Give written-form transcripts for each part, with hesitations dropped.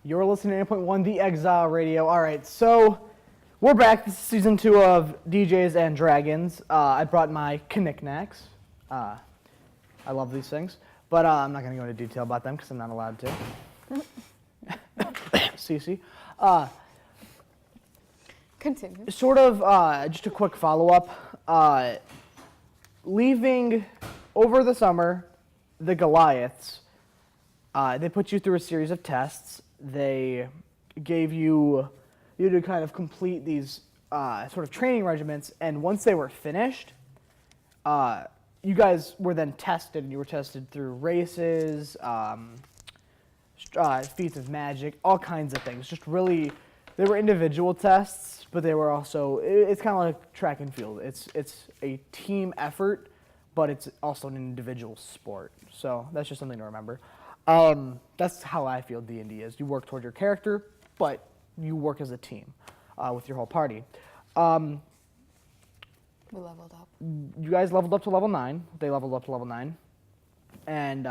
You're listening to 8.1 The Exile Radio. All right, so we're back. This is season 2 of DJs and Dragons. I brought my knickknacks. I love these things, but I'm not going to go into detail about them because I'm not allowed to. Cece. Continue. Sort of just a quick follow-up. Leaving over the summer, the Goliaths, they put you through a series of tests. They gave you to kind of complete these sort of training regiments, and once they were finished, you guys were then tested, and you were tested through races, feats of magic, all kinds of things. Just really, they were individual tests, but they were also, it's kind of like track and field. It's a team effort, but it's also an individual sport. So that's just something to remember. That's how I feel D&D is. You work toward your character, but you work as a team with your whole party. We leveled up. You guys leveled up to level 9. They leveled up to level 9. And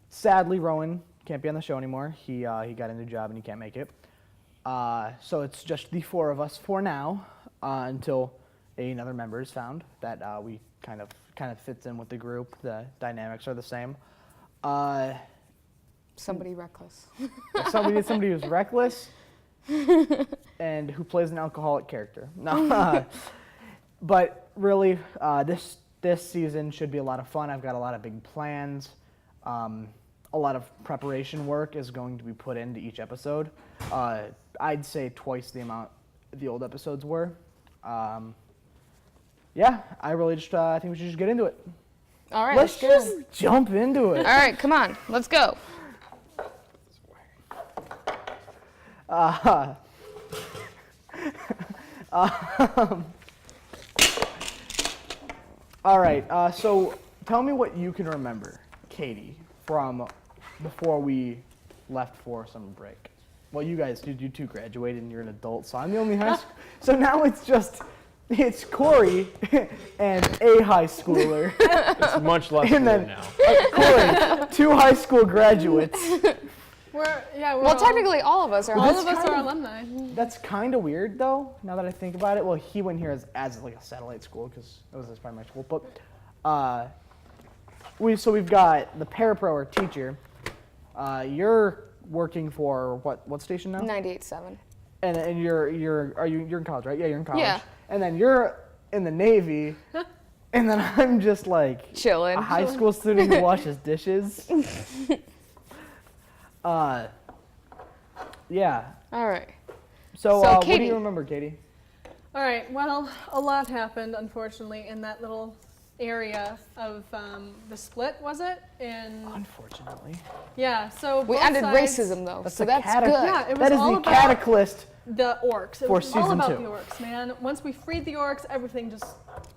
sadly, Rowan can't be on the show anymore. He got a new job and he can't make it. So it's just the 4 of us for now until another member is found that we kind of fits in with the group. The dynamics are the same. Somebody reckless. somebody who's reckless and who plays an alcoholic character. No, but really, this season should be a lot of fun. I've got a lot of big plans. A lot of preparation work is going to be put into each episode. I'd say twice the amount the old episodes were. Yeah, I really just I think we should just get into it. All right, let's just jump into it. All right, come on, let's go. All right, so tell me what you can remember, Katie, from before we left for summer break. Well, you two graduated and you're an adult, so I'm the only high school. So now it's Corey and a high schooler. It's much less and then now. Corey, 2 high school graduates. Well, technically all of us are. All of us are alumni. That's kind of weird, though, now that I think about it. Well, he went here as like a satellite school because that was his primary school. But we've got the parapro or teacher. You're working for what station now? 98.7. And you're in college, right? Yeah, you're in college. Yeah. And then you're in the Navy. And then I'm just like chilling. A high school student who washes dishes. Yeah. All right. So what Katie. do you remember, Katie? All right, well, a lot happened, unfortunately, in that little area of the split, was it? Unfortunately. Yeah, so we both ended sides, racism, though, that's so that's good. Yeah, it was that is all the about cataclysm the orcs. It for was all season about 2. the orcs, man. Once we freed the orcs, everything just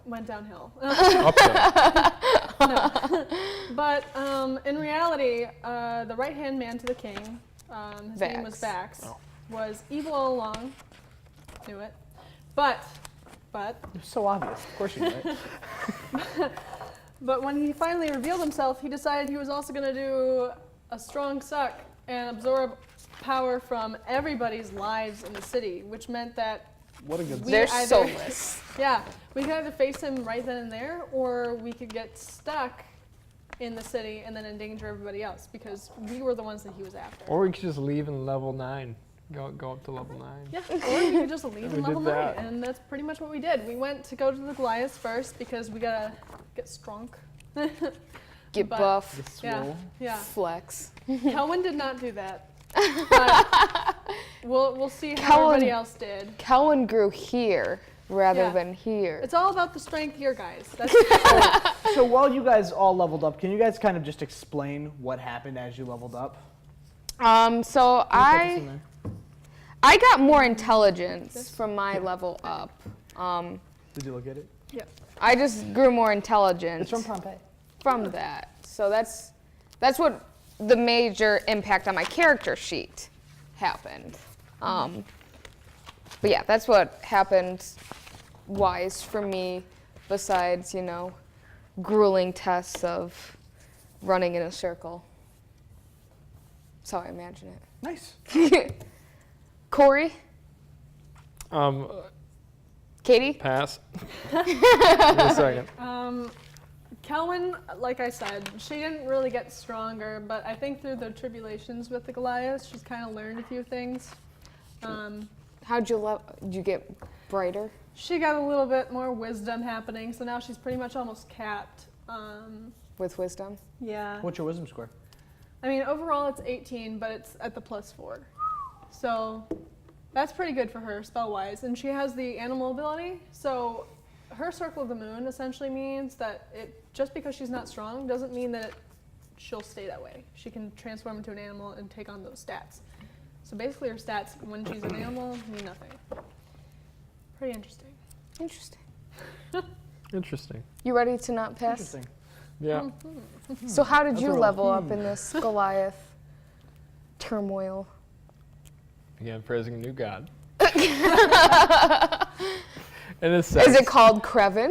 went downhill. But in reality, the right-hand man to the king, his name was Vax, was evil all along. Knew it. But It's so obvious. Of course you knew it. But when he finally revealed himself, he decided he was also going to do a strong suck and absorb power from everybody's lives in the city, which meant that What a good they're soulless. Yeah, we could either face him right then and there, or we could get stuck in the city and then endanger everybody else because we were the ones that he was after. Or we could just leave in level 9. Go up to level 9. Yeah, or we could just leave in level 9, that. and that's pretty much what we did. We went to go to the Goliaths first because we gotta get strong. Get buff. Yeah. Flex. Kelwyn did not do that. But we'll see how everybody else did. Kelwyn grew here rather than here. It's all about the strength here, guys. That's So while you guys all leveled up, can you guys kind of just explain what happened as you leveled up? So I got more intelligence from my level up. Did you look at it? Yeah. I just grew more intelligent. It's from Pompeii. From that. So that's what the major impact on my character sheet happened. But yeah, that's what happened wise for me, besides, grueling tests of running in a circle. That's how I imagine Nice. it. Corey? Katie? Pass. Give me a second. Kelwyn, like I said, she didn't really get stronger, but I think through the tribulations with the Goliaths, she's kind of learned a few things. How'd you get brighter? She got a little bit more wisdom happening, so now she's pretty much almost capped. With wisdom? Yeah. What's your wisdom score? I mean, overall it's 18, but it's at the +4. So that's pretty good for her spell-wise. And she has the animal ability, so her Circle of the Moon essentially means that just because she's not strong doesn't mean that she'll stay that way. She can transform into an animal and take on those stats. So basically her stats when she's an animal mean nothing. Pretty interesting. Interesting. Interesting. You ready to not pass? Interesting. Yeah. So how did That's you a real level up in this Goliath turmoil? Began praising a new god. In a sense. Is it called Krevin?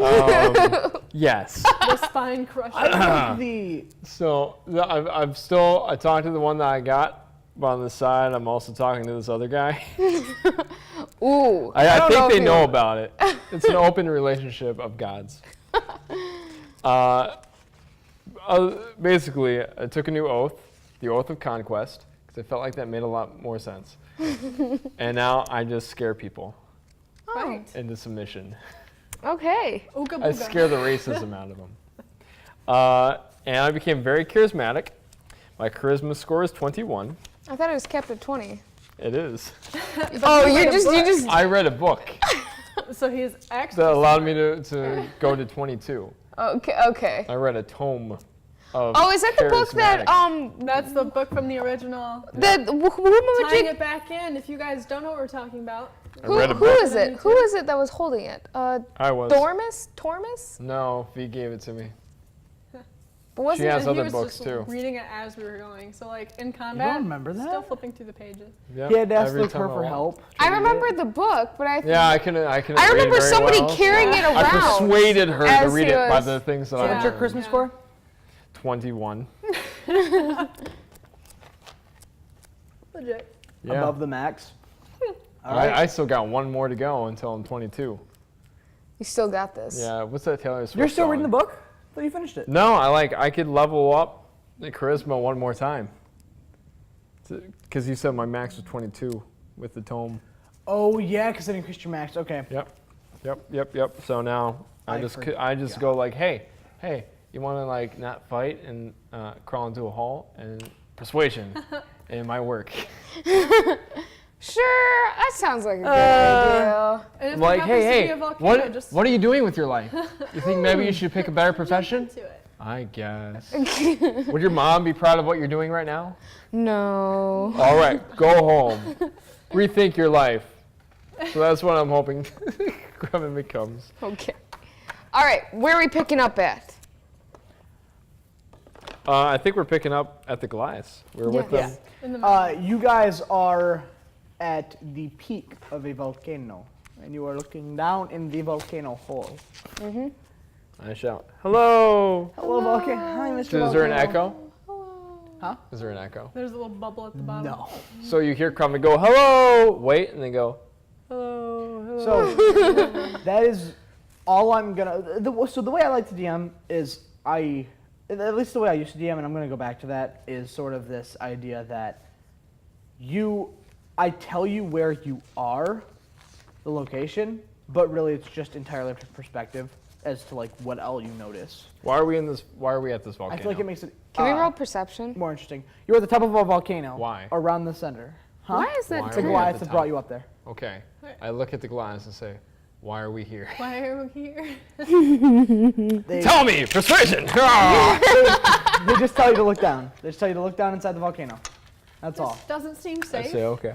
Yes. The spine crusher. I think So I talked to the one that I got, but on the side, I'm also talking to this other guy. Ooh. I don't think if they you- know about it. It's an open relationship of gods. Basically, I took a new oath, the Oath of Conquest, because I felt like that made a lot more sense. And now I just scare people Right. into submission. Okay. Ooga I booga. scare the racism out of them. And I became very charismatic. My charisma score is 21. I thought it was kept at 20. It is. Oh, you just. I read a book So he's extra. that allowed me to go to 22. Okay. I read a tome of Oh, is that the book that charismatic. That's the book from the original. that who Tying it back in, if you guys don't know what we're talking about. I read a who book. is it? Who is it that was holding it? I was. Tormus? No, V gave it to me. But wasn't She has And he other was books just too. reading it as we were going. So like in You combat, don't remember that? still flipping through the pages. Yep, He had to ask every her time for walk. help. I remember the book, but I Yeah, I couldn't I read remember very somebody well, carrying it I around. persuaded her to as read he it by was- the things that Yeah. I What's your learned. Christmas score? 21. Legit. Yeah. Above the max. All right. I still got one more to go until I'm 22. You still got this. Yeah, what's that Taylor Swift You're still song? reading the book? I thought you finished it. No, I could level up the charisma one more time. Because you said my max was 22 with the tome. Oh yeah, because it increased your max. Okay. Yep. So now I just forgot. go like, hey, you want to like not fight and crawl into a hole and persuasion, and it might work. Sure, that sounds like a good idea. And if Like, it happens to be hey, a volcano, just what are you doing with your life? You think maybe you should pick a better profession? into it. I guess. Would your mom be proud of what you're doing right now? No. All right, go home. Rethink your life. So that's what I'm hoping Krevin becomes. Okay. All right, where are we picking up at? I think we're picking up at the Goliaths. We're with Yeah. them. In the mountain. You guys are at the peak of a volcano, and you are looking down in the volcano hole. I shout, hello. Hello, volcano. Hi, Mr. Is there an Volcano. echo? Huh? Is there an echo? There's a little bubble at the bottom. No. So you hear Krevin go, hello. Wait, and then go, Hello. So that is all I'm gonna. So the way I like to DM is at least the way I used to DM, and I'm gonna go back to that, is sort of this idea that I tell you where you are, the location, but really it's just entirely up to perspective as to like what all you notice. why are we at this volcano? I feel like it makes it Can we roll perception? more interesting. You're at the top of a volcano. Why? Around the center. Huh? Why is that Why The are we true? at Goliaths the that brought top? you up there. Okay. I look at the Goliaths and say, why are we here? Why are we here? They, Tell me, persuasion! Ah! they just tell you to look down. They just tell you to look down inside the volcano. That's all. Doesn't seem I safe. say, okay.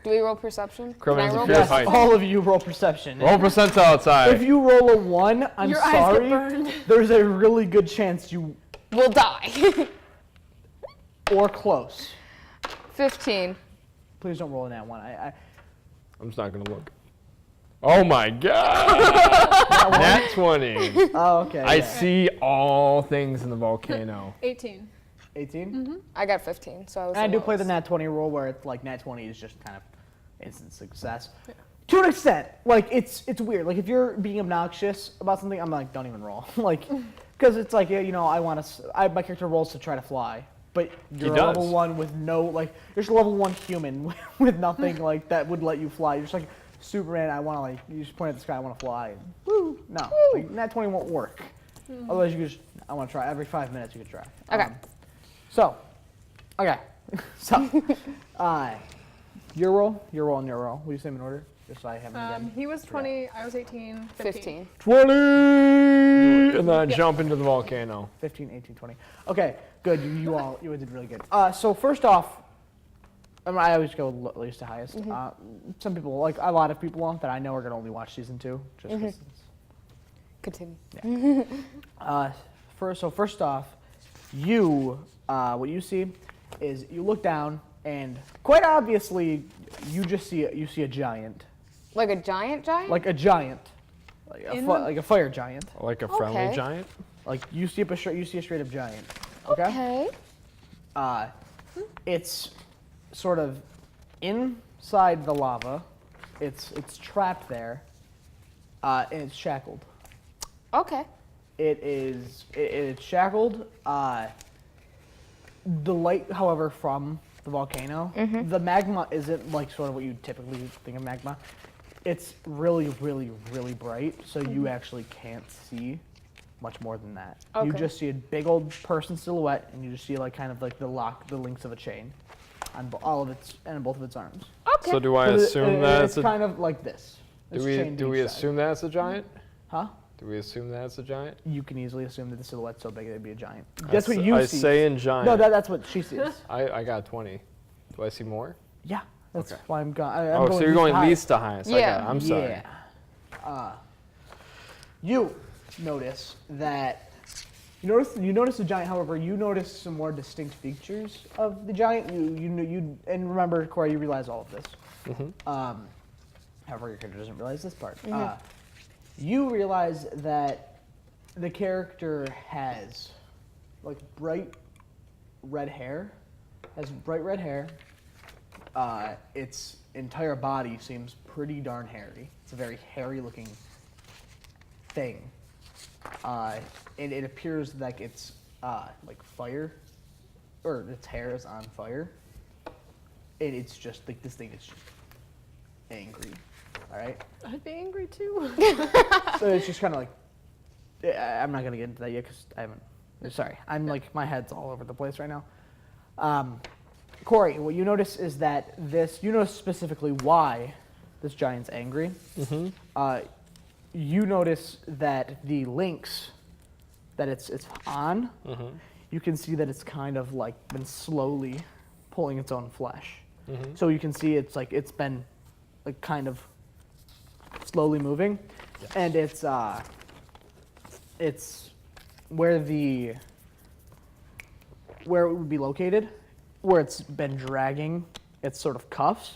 Do we roll perception? Krevin has Can I a roll fear of Yes, heights. all of you roll perception. Roll percentile outside. If you roll a 1, I'm Your eyes sorry. get burned. There's a really good chance you We'll die. or close. 15. Please don't roll in that one. I'm just not going to look. Oh my god! Nat 20. Oh, okay. I yeah. see all things in the volcano. 18. 18? I got 15, so I was. And I the do play the lowest. nat 20 rule where it's like nat 20 is just kind of instant success. To an extent, like it's weird. Like if you're being obnoxious about something, I'm like, don't even roll. Like, because it's like, you know, my character rolls to try to fly, but you're a level does. 1 with no, like, you're just a level 1 human with nothing like that would let you fly. You're just like, Superman, I want to like, you just point at the sky, I want to fly. And, woo, no, like nat 20 won't work. Otherwise, you could just, I want to try. Every 5 minutes, you could try. Okay. So, okay. So, your roll, and your roll. Will you say them in order? Just so I have them again. He was 20, I was 18, 15. 20! And then jump into the volcano. 15, 18, 20. Okay, good. You did really good. So first off, I always go least to highest. Some people, like a lot of people that I know, are gonna only watch season 2 just because. Continue. First off, what you see is you look down and quite obviously you see a giant, Like a giant? like a giant, In like a fire giant. Like a friendly Okay. giant? Like you see a straight up giant. Okay. Okay. It's sort of inside the lava. It's trapped there, and it's shackled. Okay. It's shackled. The light, however, from the volcano, the magma isn't like sort of what you typically think of magma. It's really, really, really bright, so you actually can't see much more than that. You Okay. just see a big old person silhouette, and you just see like kind of like the links of a chain on both of its arms. Okay. So do I So assume it's that's kind of like this. do It's we chained to do we each side. assume that's a giant? Huh? Do we assume that's a giant? You can easily assume that the silhouette's so big it'd be a giant. That's what you I see. say in giant. No, that's what she sees. I got 20. Do I see more? Yeah, that's Okay. why I'm going. Oh, so you're going least to highest. Yeah. I'm sorry. Yeah. You notice that you notice the giant. However, you notice some more distinct features of the giant. You and remember, Corey, you realize all of this. However, your character doesn't realize this part. You realize that the character has like bright red hair. Its entire body seems pretty darn hairy. It's a very hairy-looking thing, and it appears like it's like fire, or its hair is on fire, and it's just like this thing is just angry. All right. I'd be angry too. So it's just kind of like, I'm not gonna get into that yet because I haven't. Sorry, I'm like my head's all over the place right now. Corey, what you notice is that you notice specifically why this giant's angry. You notice that the links that it's on, you can see that it's kind of like been slowly pulling its own flesh. So you can see it's been like kind of slowly moving, and it's where it would be located, where it's been dragging its sort of cuffs.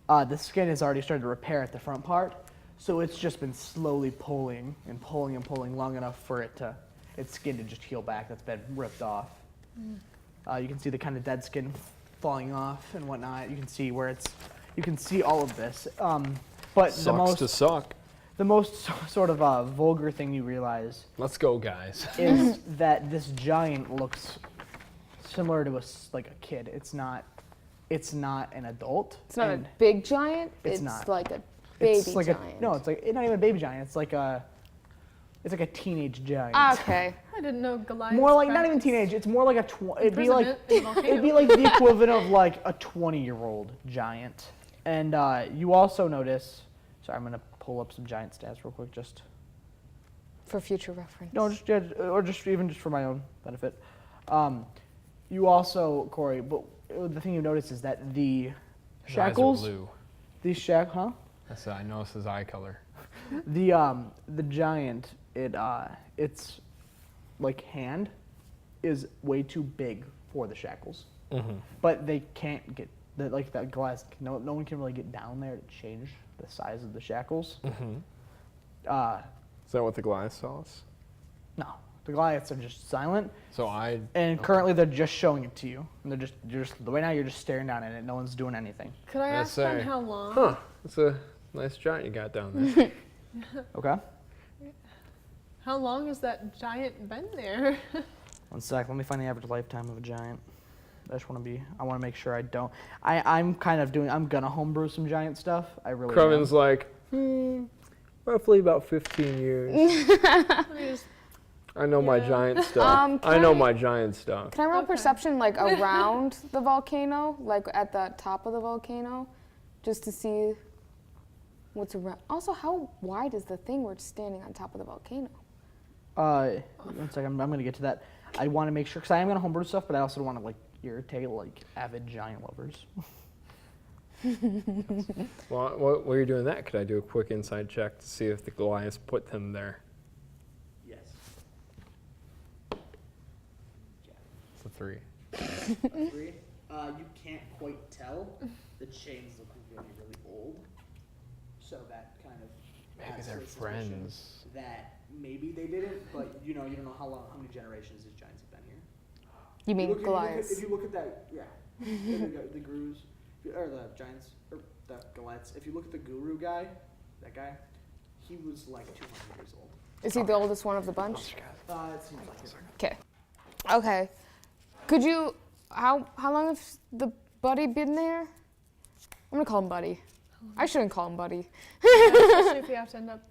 The skin has already started to repair at the front part, so it's just been slowly pulling and pulling and pulling long enough for its skin to just heal back. That's been ripped off. You can see the kind of dead skin falling off and whatnot. You can see you can see all of this. But Sucks to suck. the most sort of vulgar thing you realize Let's go, guys. is that this giant looks similar to like a kid. It's not an adult. It's not a and big giant. It's not. like a baby it's like giant. No, it's like not even a baby giant. It's like a teenage giant. Okay. I didn't know Goliath. More like not even teenage. It's more like it'd be like Imprisonment in a it'd be like the equivalent of like a 20-year-old giant. And you also notice. Sorry, I'm gonna pull up some giant stats real quick. Just For future reference. no, or just even just for my own benefit. You also, Corey, but the thing you notice is that the His eyes are shackles, blue. huh? I noticed his eye color. The giant, its like hand is way too big for the shackles, but they can't get that glass. No one can really get down there to change the size of the shackles. Is that what the glass saw us? No, The Goliaths are just silent, So I. and currently they're just showing it to you. And they're just right now you're just staring down at it. No one's doing anything. Could I Let's ask them say, how long? Huh. That's a nice giant you got down there. Okay. How long has that giant been there? 1 sec. Let me find the average lifetime of a giant. I want to make sure I don't. I'm gonna homebrew some giant stuff. I really. Krevin's am. like, roughly about 15 years. I know my Yeah. giant stuff. I know my giant stuff. Can I roll Okay. perception like around the volcano, like at the top of the volcano, just to see what's around? Also, how wide is the thing we're standing on top of the volcano? 1 second. I'm gonna get to that. I want to make sure because I am gonna homebrew stuff, but I also don't want to like irritate like avid giant lovers. Well, while you're doing that, could I do a quick inside check to see if the Goliaths put them there? Yes. It's a 3. 3. You can't quite tell. The chains look really, really old. So that kind of Maybe adds they're to the suspicion friends. that maybe they didn't, but you don't know how many generations these giants have been here. You mean If Goliaths? you look at that, yeah, the gurus, or the giants, or the Goliaths. If you look at the guru guy, that guy, he was like 200 years old. Is he the oldest one of the bunch? It seems like it. Okay. Okay. Could you? How long has the buddy been there? I'm gonna call him Buddy. I shouldn't call him Buddy. Especially if you have to end up.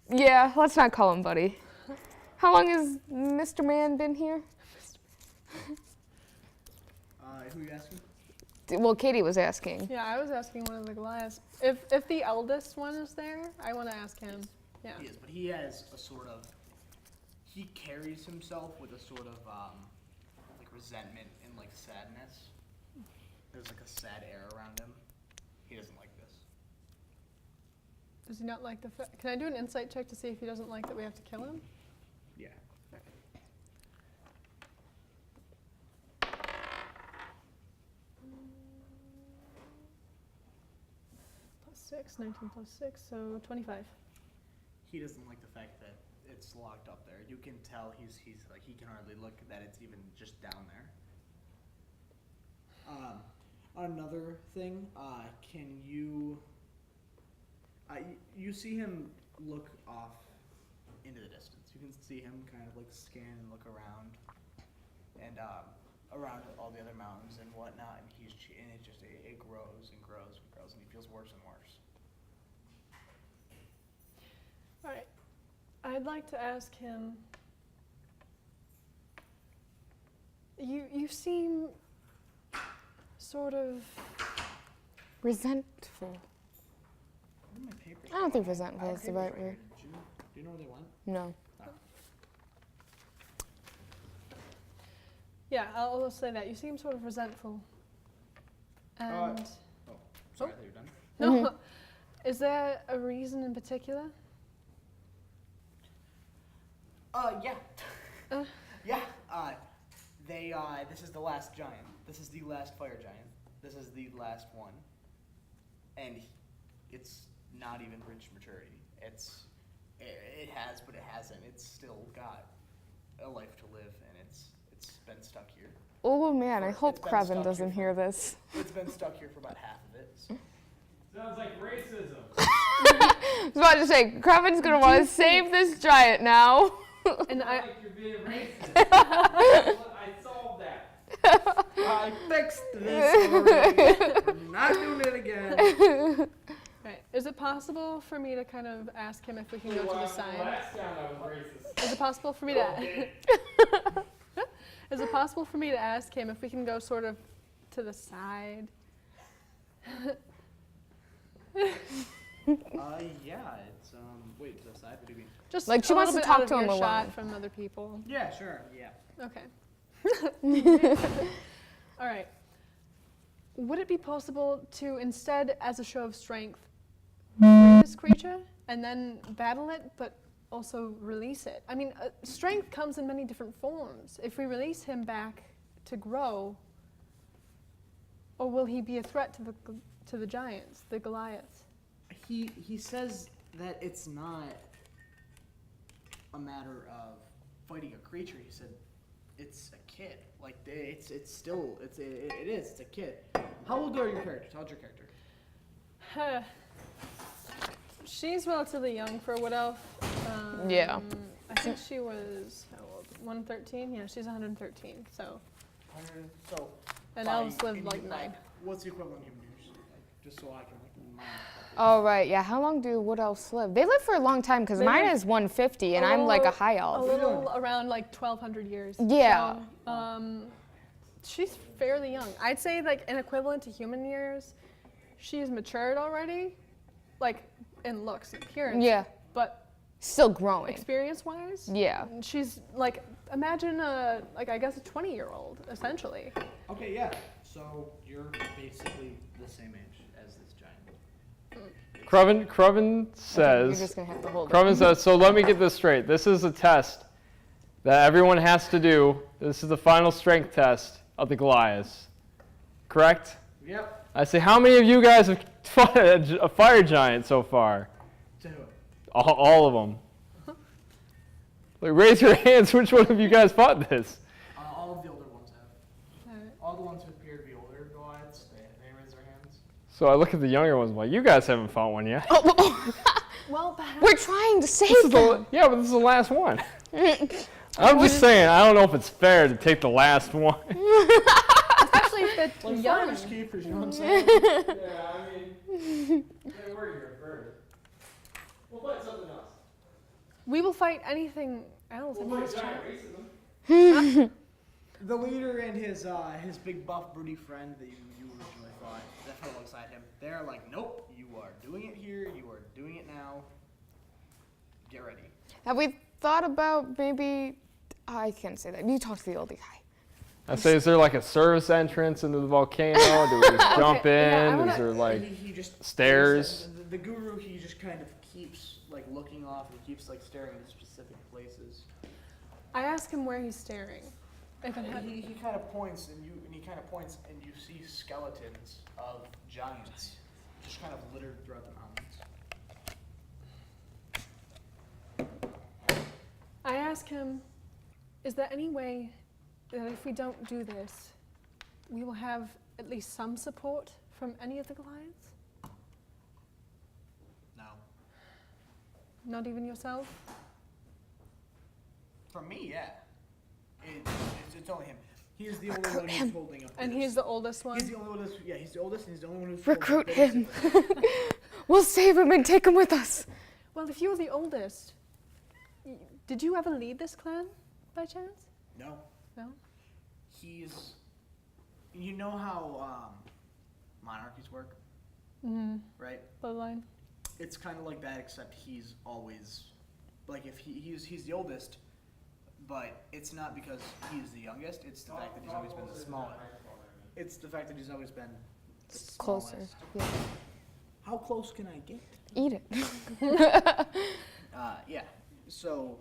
Yeah, let's not call him Buddy. How long has Mr. Man been here? Who are you asking? Well, Katie was asking. Yeah, I was asking one of the Goliaths. If the eldest one is there, I want to ask him. Yeah. He is, but he has a sort of. He carries himself with a sort of like resentment and like sadness. There's like a sad air around him. He doesn't like this. Does he not like the fact? Can I do an insight check to see if he doesn't like that we have to kill him? Yeah. +6, 19 + 6, so 25. He doesn't like the fact that it's locked up there. You can tell he's like he can hardly look that it's even just down there. Another thing, can you? You see him look off into the distance. You can see him kind of like scan and look around, and around all the other mountains and whatnot. And it grows and grows and grows, and he feels worse and worse. All right. I'd like to ask him. You seem sort of. Resentful. Where are my papers? I don't think resentful is the right papers word. here. Do you know where they went? No. Yeah, I'll say that. You seem sort of resentful. And. Sorry, I thought you were done. No. Is there a reason in particular? Yeah. Yeah. This is the last giant. This is the last fire giant. This is the last one. And it's not even reached maturity. It has, but it hasn't. It's still got a life to live, and it's been stuck here. Oh man, I It's hope been Krevin stuck doesn't here hear this. It's been stuck here for about half of it. So. Sounds like racism. I was about to say, Krevin's gonna want to save this giant now. And I like you're being racist. I solved that. I fixed this already. I'm not doing it again. Right. Is it possible for me to kind of ask him if we can go to the side? Last time I was racist. Is it possible for me to? Is it possible for me to ask him if we can go sort of to the side? Yeah, it's wait, to the side. What do you mean? Just Like, she a wants little to bit talk out to of him earshot alone. from other people. Yeah, sure. Yeah. Okay. All right. Would it be possible to instead, as a show of strength, free this creature and then battle it, but also release it? I mean, strength comes in many different forms. If we release him back to grow, or will he be a threat to the giants, the Goliaths? He says that it's not a matter of fighting a creature. He said, it's a kid. Like, it's still, it is, it's a kid. How old are your characters? How's your character? She's relatively young for a wood elf. Yeah. I think she was, how old? 113? Yeah, she's 113, so. So, And elves live like 9. What's the equivalent human years? Like, just so I can like mind. Oh, right. Yeah. How long do wood elves live? They live for a long time because They mine live is 150 and I'm like a high A elf. little around like 1,200 years. Yeah. So, she's fairly young. I'd say like an equivalent to human years. She's matured already, like in looks and appearance. Yeah. But Still growing. experience-wise, Yeah. she's like, imagine a, like I guess a 20-year-old, essentially. Okay, yeah. So you're basically the same age as this giant. Cruven You're says, just gonna have to hold it. Cruven says, so let me get this straight. This is a test that everyone has to do. This is the final strength test of the Goliaths. Correct? Yep. I say, how many of you guys have fought a fire giant so far? To who? All of them. Like, raise your hands. Which one of you guys fought this? All of the older ones have. All the ones who appear to be older Goliaths, they raise their hands. So I look at the younger ones. Like, you guys haven't fought one yet. Well, perhaps. We're trying to This save is them. yeah, but this is the last one. I'm just saying. I don't know if it's fair to take the last one. Especially if it's Like young. fire escapers, you know what I'm saying? Yeah, I mean, they were here first. We'll fight something else. We will fight anything else. We'll I mean, fight it's giant racism. The leader and his big buff broody friend that you originally fought, that fell alongside him, they're like, nope, you are doing it here, you are doing it now. Get ready. Have we thought about maybe? I can't say that. You talk to the oldie guy. I say, is there like a service entrance into the volcano? Do we just jump in? yeah, I wanna- Is there like he just stairs? The guru, he just kind of keeps like looking off and keeps like staring at specific places. I ask him where he's staring. If it had, He kind of points and you see skeletons of giants just kind of littered throughout the mountains. I ask him, is there any way that if we don't do this, we will have at least some support from any of the Goliaths? No. Not even yourself? For me, yeah. It's only him. He's the only one who's holding up. And this. he's the oldest one? He's the only one. Yeah, he's the oldest, and he's the only one who's Recruit holding him. up this. We'll save him and take him with us. Well, if you're the oldest, did you ever lead this clan by chance? No, No? he's. You know how monarchies work, Mm-hmm. right? Bloodline. It's kind of like that, except he's always, like, if he's the oldest, but it's not because he's the youngest. It's the fact that he's always been the smallest. It's the fact that he's always been the Closer. smallest. Yeah. How close can I get? Eat it. Yeah. So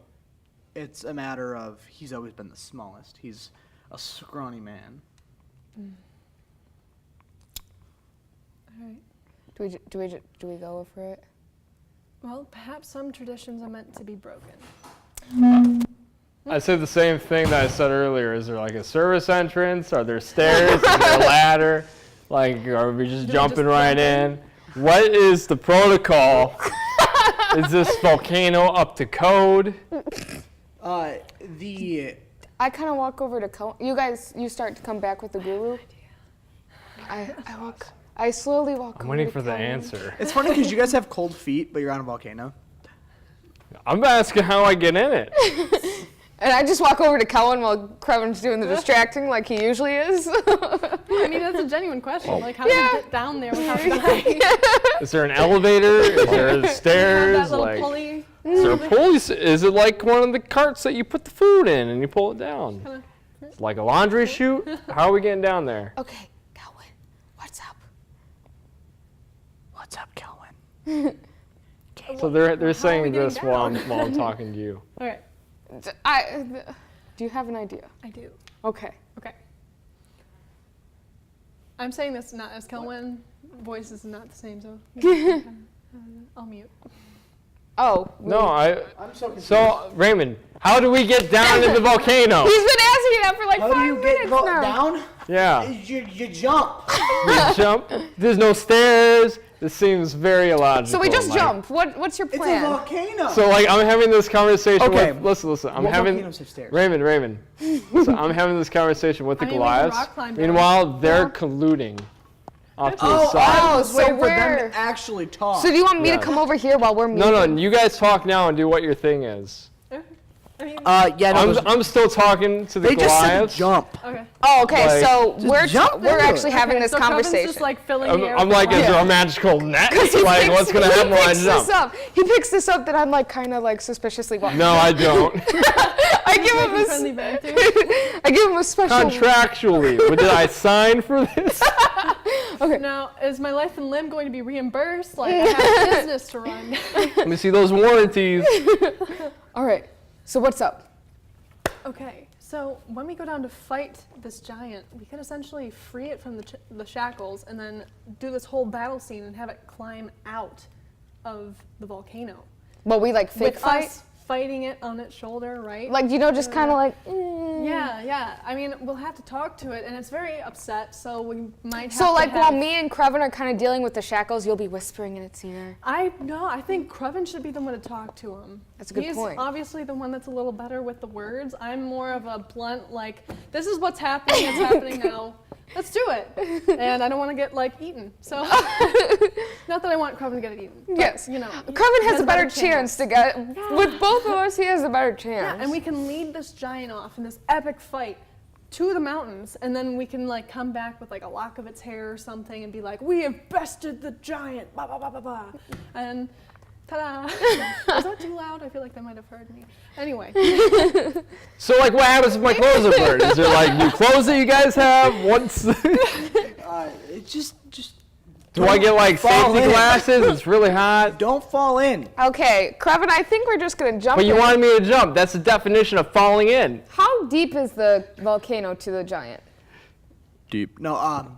it's a matter of he's always been the smallest. He's a scrawny man. All right. Do we go for it? Well, perhaps some traditions are meant to be broken. I said the same thing that I said earlier. Is there like a service entrance? Are there stairs? Is there a ladder? Like, are we just jumping right in? What is the protocol? Is this volcano up to code? I kind of walk over to you start to come back with the guru. I slowly walk over I'm waiting to for the Cohen. answer. It's funny because you guys have cold feet, but you're on a volcano. I'm asking how I get in it. And I just walk over to Cohen while Crevin's doing the distracting like he usually is. I mean, that's a genuine question. Like, how do you get down there without dying? Is there an elevator? Is there stairs? That little Like, pulley. is there a pulley? Is it like one of the carts that you put the food in and you pull it down? Kinda. It's like a laundry chute? How are we getting down there? Okay, Cohen, what's up? What's up, Kelvin? So they're we saying getting this while down? I'm talking to you. All right. Do you have an idea? I do. Okay. Okay. I'm saying this not as Kelwin. Voice is not the same, so I'll mute. Oh. No, I'm so confused. So, Raymond, how do we get down in the volcano? He's been asking that for like How do 5 you minutes get now. down? Yeah. You jump. We jump. There's no stairs. This seems very illogical. So we just like- jump. What's your It's a plan? volcano. So like I'm having this conversation Okay. with listen. I'm What having volcanoes have stairs? Raymond. So I'm having this conversation with the I mean, we can Goliaths. rock climb down. Meanwhile, they're Yeah. colluding off to the Oh, side. I was so waiting for them we're- to actually talk. So do you want me Yes. to come over here while we're meeting? No, you guys talk now and do what your thing is. I mean, yeah, no, I'm still talking to the they just said Goliaths. jump. okay. Oh, okay. Like- so Just jump we're into actually it. having Okay, this so Coven's conversation. just like filling the air I'm with like, is water. there a magical net? He Like, picks- what's gonna happen when I He picks this jump? up. He picks this up that I'm like kind of like suspiciously walking. No, I don't. I give him a friendly banter. I give him a special. Contractually, but did I sign for this? Now, is my life and limb going to be reimbursed? Like, I have a business to run. Let me see those warranties. All right. So what's up? Okay, so when we go down to fight this giant, we can essentially free it from the shackles and then do this whole battle scene and have it climb out of the volcano. Well, we like fake With fight. us fighting it on its shoulder, right? Like just kind of like. Yeah. I mean, we'll have to talk to it, and it's very upset, so we might have So to like have... while me and Creven are kind of dealing with the shackles, you'll be whispering in its ear. I think Creven should be the one to talk to him. That's a good He's point. obviously the one that's a little better with the words. I'm more of a blunt, like, this is what's happening, it's happening now. Let's do it. And I don't want to get, like, eaten. So, not that I want Creven to get eaten. But, Yes. you know. Creven he has a better chance to get. With both of us, he has a better chance. Yeah, and we can lead this giant off in this epic fight to the mountains, and then we can like come back with like a lock of its hair or something and be like, we have bested the giant, blah blah blah blah blah, and ta-da! Was that too loud? I feel like they might have heard me. Anyway, So like, what happens if my clothes are burned? Is there like new clothes that you guys have? What's Just do I get like Fall safety in. glasses? It's really hot. don't fall in. Okay, Creven, I think we're just gonna jump. But you in. wanted me to jump. That's the definition of falling in. How deep is the volcano to the giant? Deep. No,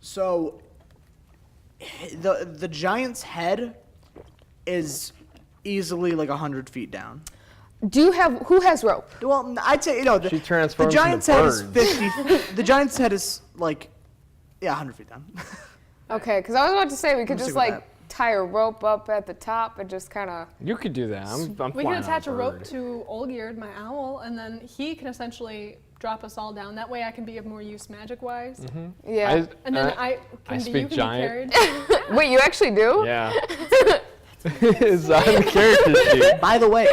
so the giant's head is easily like 100 feet down. Who has rope? Well, I'd say the, She the transforms giant's into head is birds. 50. The giant's head is like 100 feet down. Okay, because I was about to say we could I'm just sick with like tie a rope up at the top and just kind of. You could do that. I'm we flying can on attach a rope bird. to Olgierd, my owl, and then he can essentially drop us all down. That way I can be of more use magic-wise. Yeah. And then I you speak can giant. be carried. Wait, you actually do? Yeah. It's on the character sheet. By the way,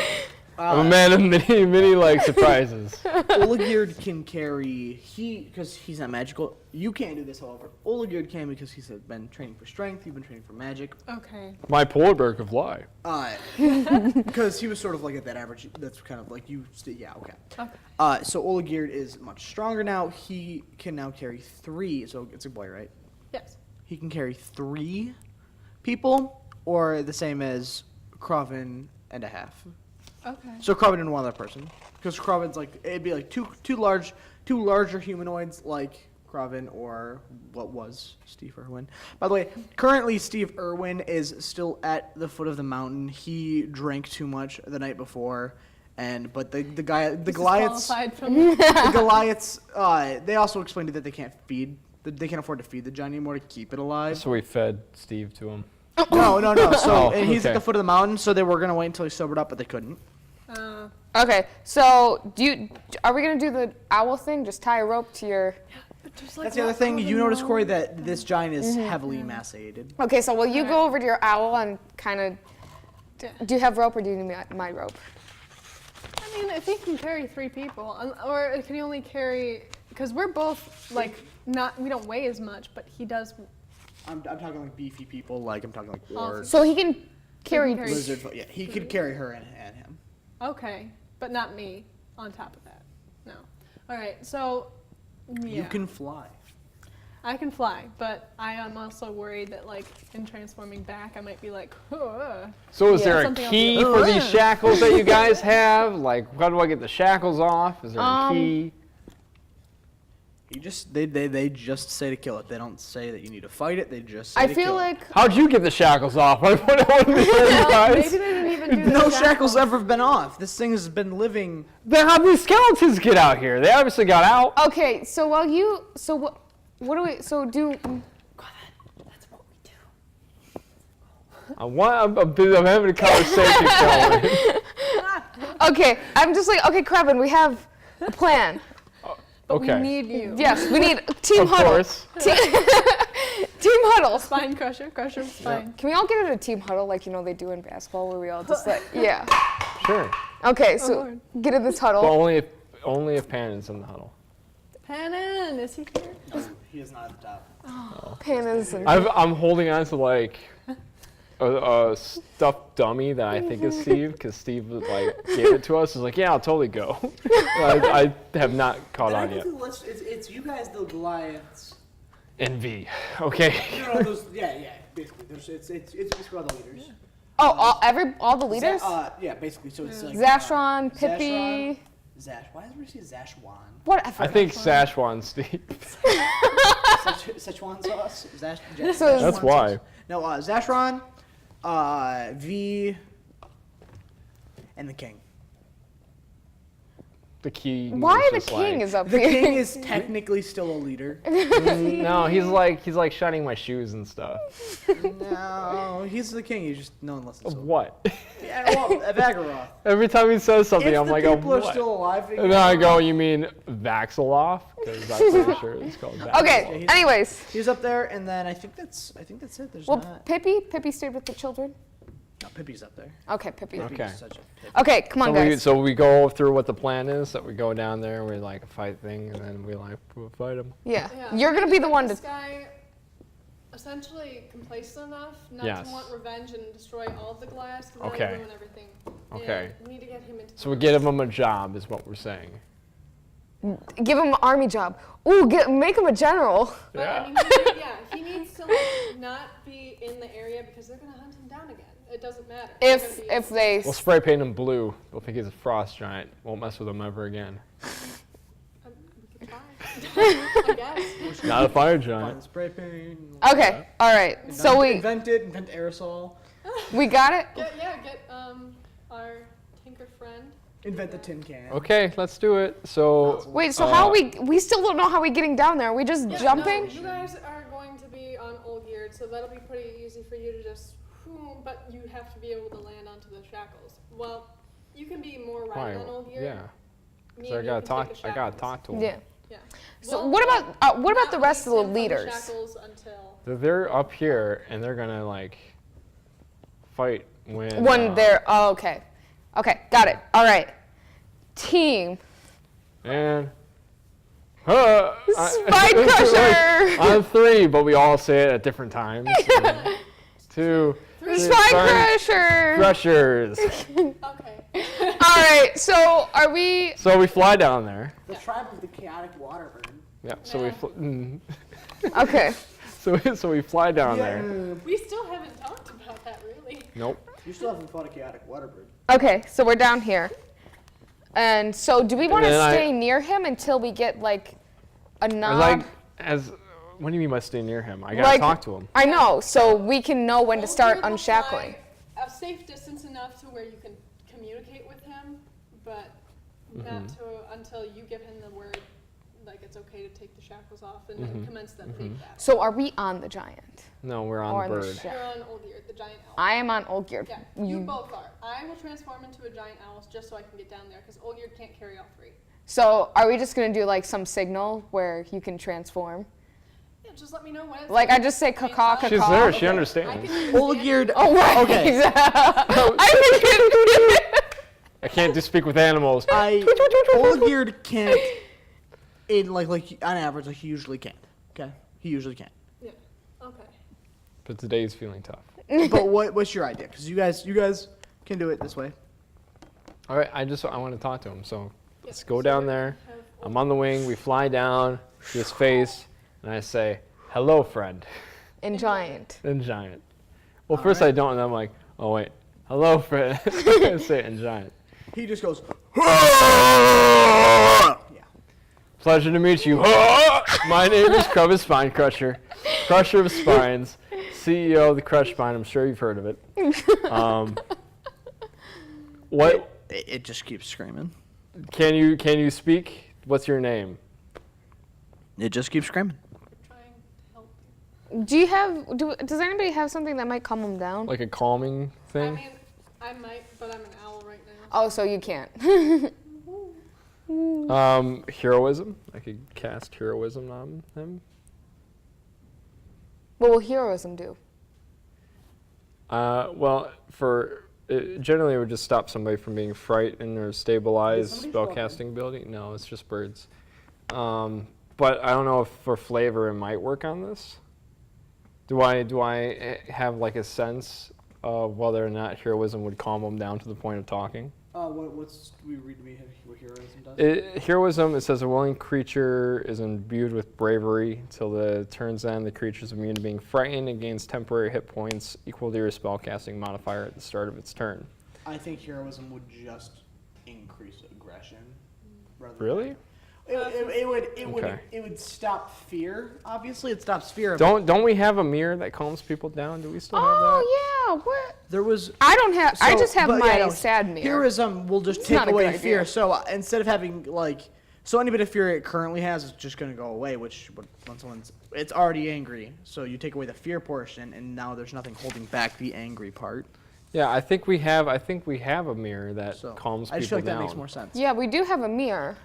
I'm a man of many like surprises. Olgierd can carry because he's not magical. You can't do this, however. Olgierd can because he's been training for strength. You've been training for magic. Okay. My polar bear could fly. Because he was sort of like at that average. That's kind of like you. Yeah, okay. Okay. So Olgierd is much stronger now. He can now carry 3. So it's a boy, right? Yes. He can carry 3 people, or the same as Kraven and a half. Okay. So Kraven and one other person, because Kraven's like it'd be like two larger humanoids like Kraven or what was Steve Irwin. By the way, currently Steve Irwin is still at the foot of the mountain. He drank too much the night before, but the Goliaths the Goliaths they also explained that they can't afford to feed the giant anymore to keep it alive. So we fed Steve to him. No. So Oh, and he's at okay. the foot of the mountain, so they were gonna wait until he sobered up, but they couldn't. Okay, so are we gonna do the owl thing? Just tie a rope to your. That's the other thing. You notice, Corey, that this giant is heavily emaciated. Okay, so will you go over to your owl and kind of. Do you have rope or do you need my rope? I mean, if he can carry 3 people, or can he only carry? Because we're both like we don't weigh as much, but he does. I'm talking like beefy people, like I'm talking like orcs, So he can carry. carry- lizard. Yeah, he could carry her and him. Okay, but not me. On top of that, no. All right, so yeah, You can fly. I can fly, but I am also worried that like in transforming back, I might be like, So is Yeah. there a Something else key to- for these shackles that you guys have? Like, how do I get the shackles off? Is there a key? You just they just say to kill it. They don't say that you need to fight it. They just say I to feel kill like How'd you get the shackles off? I wouldn't be you Well, guys. maybe they didn't even do it. the No shackles. shackles ever been off. This thing has been living. Then how these skeletons get out here? They obviously got out. okay. So while you so what do we so do? That's what we do. I'm having a conversation going. Okay, I'm just like okay, Krabin, we have a plan. Okay. We need you. Yes, we need team Of huddle. course. Team huddle. Spine crusher. Crusher spine. Can we all get in a team huddle like they do in basketball where we all just like yeah. Sure. Okay, Oh, so Lord. get in this huddle. But only if Panon's in the huddle. Paladin, is he here? He is not at the top. Pandas and I'm holding on to like a stuffed dummy that I think is Steve, because Steve gave it to us. He's like, yeah, I'll totally go. I have not caught on yet. It's you guys, the Goliaths. NV. Okay. No, those, yeah, basically. It's basically all the leaders. all the leaders? Yeah, basically. So it's like Zashron, Pippi, Zash. Why does everybody say Zashwan? whatever. I think Szechuan Steve. Szechuan sauce. So That's why. No, Zashron, V, and the king. The key. Why was the just king like, is up The here? king is technically still a leader. No, he's like shining my shoes and stuff. No, he's the king. You just no one listens to him. What? Yeah, well, Vagaroth. Every time he says something, If I'm the like, oh, people are what? still alive, And then I go, you mean Vaxiloff? Because I'm pretty sure it's called Vaxiloff. Okay, he's- anyways. he's up there, and then I think that's it. There's Well, not. Pippi stayed with the children. No, Pippi's up there. Okay, Pippi. Okay. Pippi's such a Pippi. Okay, come on, guys. So we go through what the plan is. That we go down there, we like fight thing, and then we'll fight him. Yeah. Yeah. You're gonna be the one This to. guy, essentially complacent enough not Yes. to want revenge and destroy all of the Goliaths because Okay. that would ruin everything. Okay. And we need to get him into. So we give him a job, is what we're saying. Give him an army job. Ooh, make him a general. But I mean, he needs to not be in the area because they're gonna hunt him down again. It doesn't matter. They're gonna be- If they. We'll spray paint him blue. They'll think he's a frost giant. Won't mess with him ever again. we could try. I guess. Not a fire Find giant. spray paint. Okay, all right. So invent aerosol. we got it. Get our tinker friend. Invent the tin can. Okay, let's do it. So Wait, so how we still don't know how we getting down there. Are we just Yeah, jumping? No, you guys are going to be on Old Geared, so that'll be pretty easy for you to just. But you have to be able to land onto the shackles. Well, you can be more why? riding on Old Geared. Yeah. Me So I and you gotta can take talk. the I gotta shackles. talk to him. Yeah. Yeah. So Well, what about the not rest of the release him from leaders? shackles until. They're up here and they're gonna fight when. When they're okay, got it. All right, team And. Spine Crusher. On 3, but we all say it at different times. 2. Spine Crusher. Crushers. Okay. All right, so are we? So we fly down there. The tribe of the chaotic water bird. Yeah. So we. Okay. So we fly down there. We still haven't talked about that really. Nope. You still haven't fought a chaotic water bird. Okay, so we're down here, and so do we want to then I- stay near him until we get like a knob? What do you mean by stay near him? I gotta talk to him. I know, so we can know when to Old start Geared will unshackling. fly a safe distance enough to where you can communicate with him, but not to until you give him the word, like it's okay to take the shackles off and then commence that big battle. So are we on the giant? No, we're on Or the the bird. shack? You're on Old Geared, the giant owl. I am on Old Geared. Yeah, you both are. I will transform into a giant owl just so I can get down there because Old Geared can't carry all 3. So are we just gonna do like some signal where you can transform? Yeah, just let me know when it's Like I ready. just say I mean, caw caw. She's caw. there. She I understands. can Old geared. Oh right. Okay. I can't do speak with animals. Old geared can't. In like on average, like he usually can't. Okay, he usually can't. Yeah. Okay. But today's feeling tough. But what's your idea? Because you guys can do it this way. All right. I want to talk to him. So let's go so down we're there. gonna have I'm on the wing. We fly down to his face, and I say, "Hello, friend." In giant. In giant. Well, first I don't, and I'm like, "Oh wait, hello, friend." I say it in giant. He just goes. Pleasure to meet you. My name is Crubba Spine Crusher, Crusher of Spines, CEO of the Crush Spine. I'm sure you've heard of it. What It just keeps screaming. can you speak? What's your name? It just keeps screaming. Trying to help Does anybody have something that might calm them down? Like a calming you. thing? I mean, I might, but I'm an owl right now. Oh, so you can't. Heroism. I could cast heroism on him. What will heroism do? Well, generally it would just stop somebody from being frightened or stabilize spellcasting ability. No, it's just birds. But I don't know if for flavor it might work on this. Do I have like a sense of whether or not heroism would calm them down to the point of talking? What's we read? We have what heroism does. Heroism, it says a willing creature is imbued with bravery. Until the turn's end, the creature is immune to being frightened and gains temporary hit points equal to your spellcasting modifier at the start of its turn. I think heroism would just increase aggression. Really? It would stop fear. Obviously, it stops fear. Don't we have a mirror that calms people down? Do we still have that? Oh yeah. What? There was. I don't have. I So- just have but my yeah, no, sad mirror. Heroism will just It's take not a good away idea. fear. So instead of having any bit of fear it currently has is just going to go away. Which when it's already angry, so you take away the fear portion, and now there's nothing holding back the angry part. Yeah, I think we have a mirror that So calms people I just feel like down. that makes more sense. Yeah, we do have a mirror.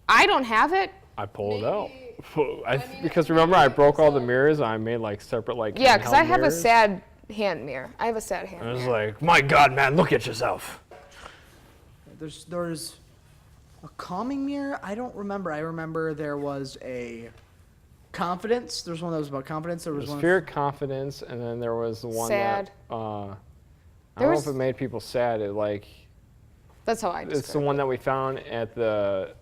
I don't have it. I pulled it out. Maybe- Because remember, I broke all the mirrors and I made like separate like. Yeah, because I handheld have a mirrors. sad hand mirror. I have a sad hand I was mirror. like, my God, man, look at yourself. There's a calming mirror. I don't remember. I remember there was a confidence. There was one that was about confidence. There was There's one. fear, confidence, and then there was the one Sad. that. I There don't know was- if it made people sad. It like That's how I it's the describe one that we found at the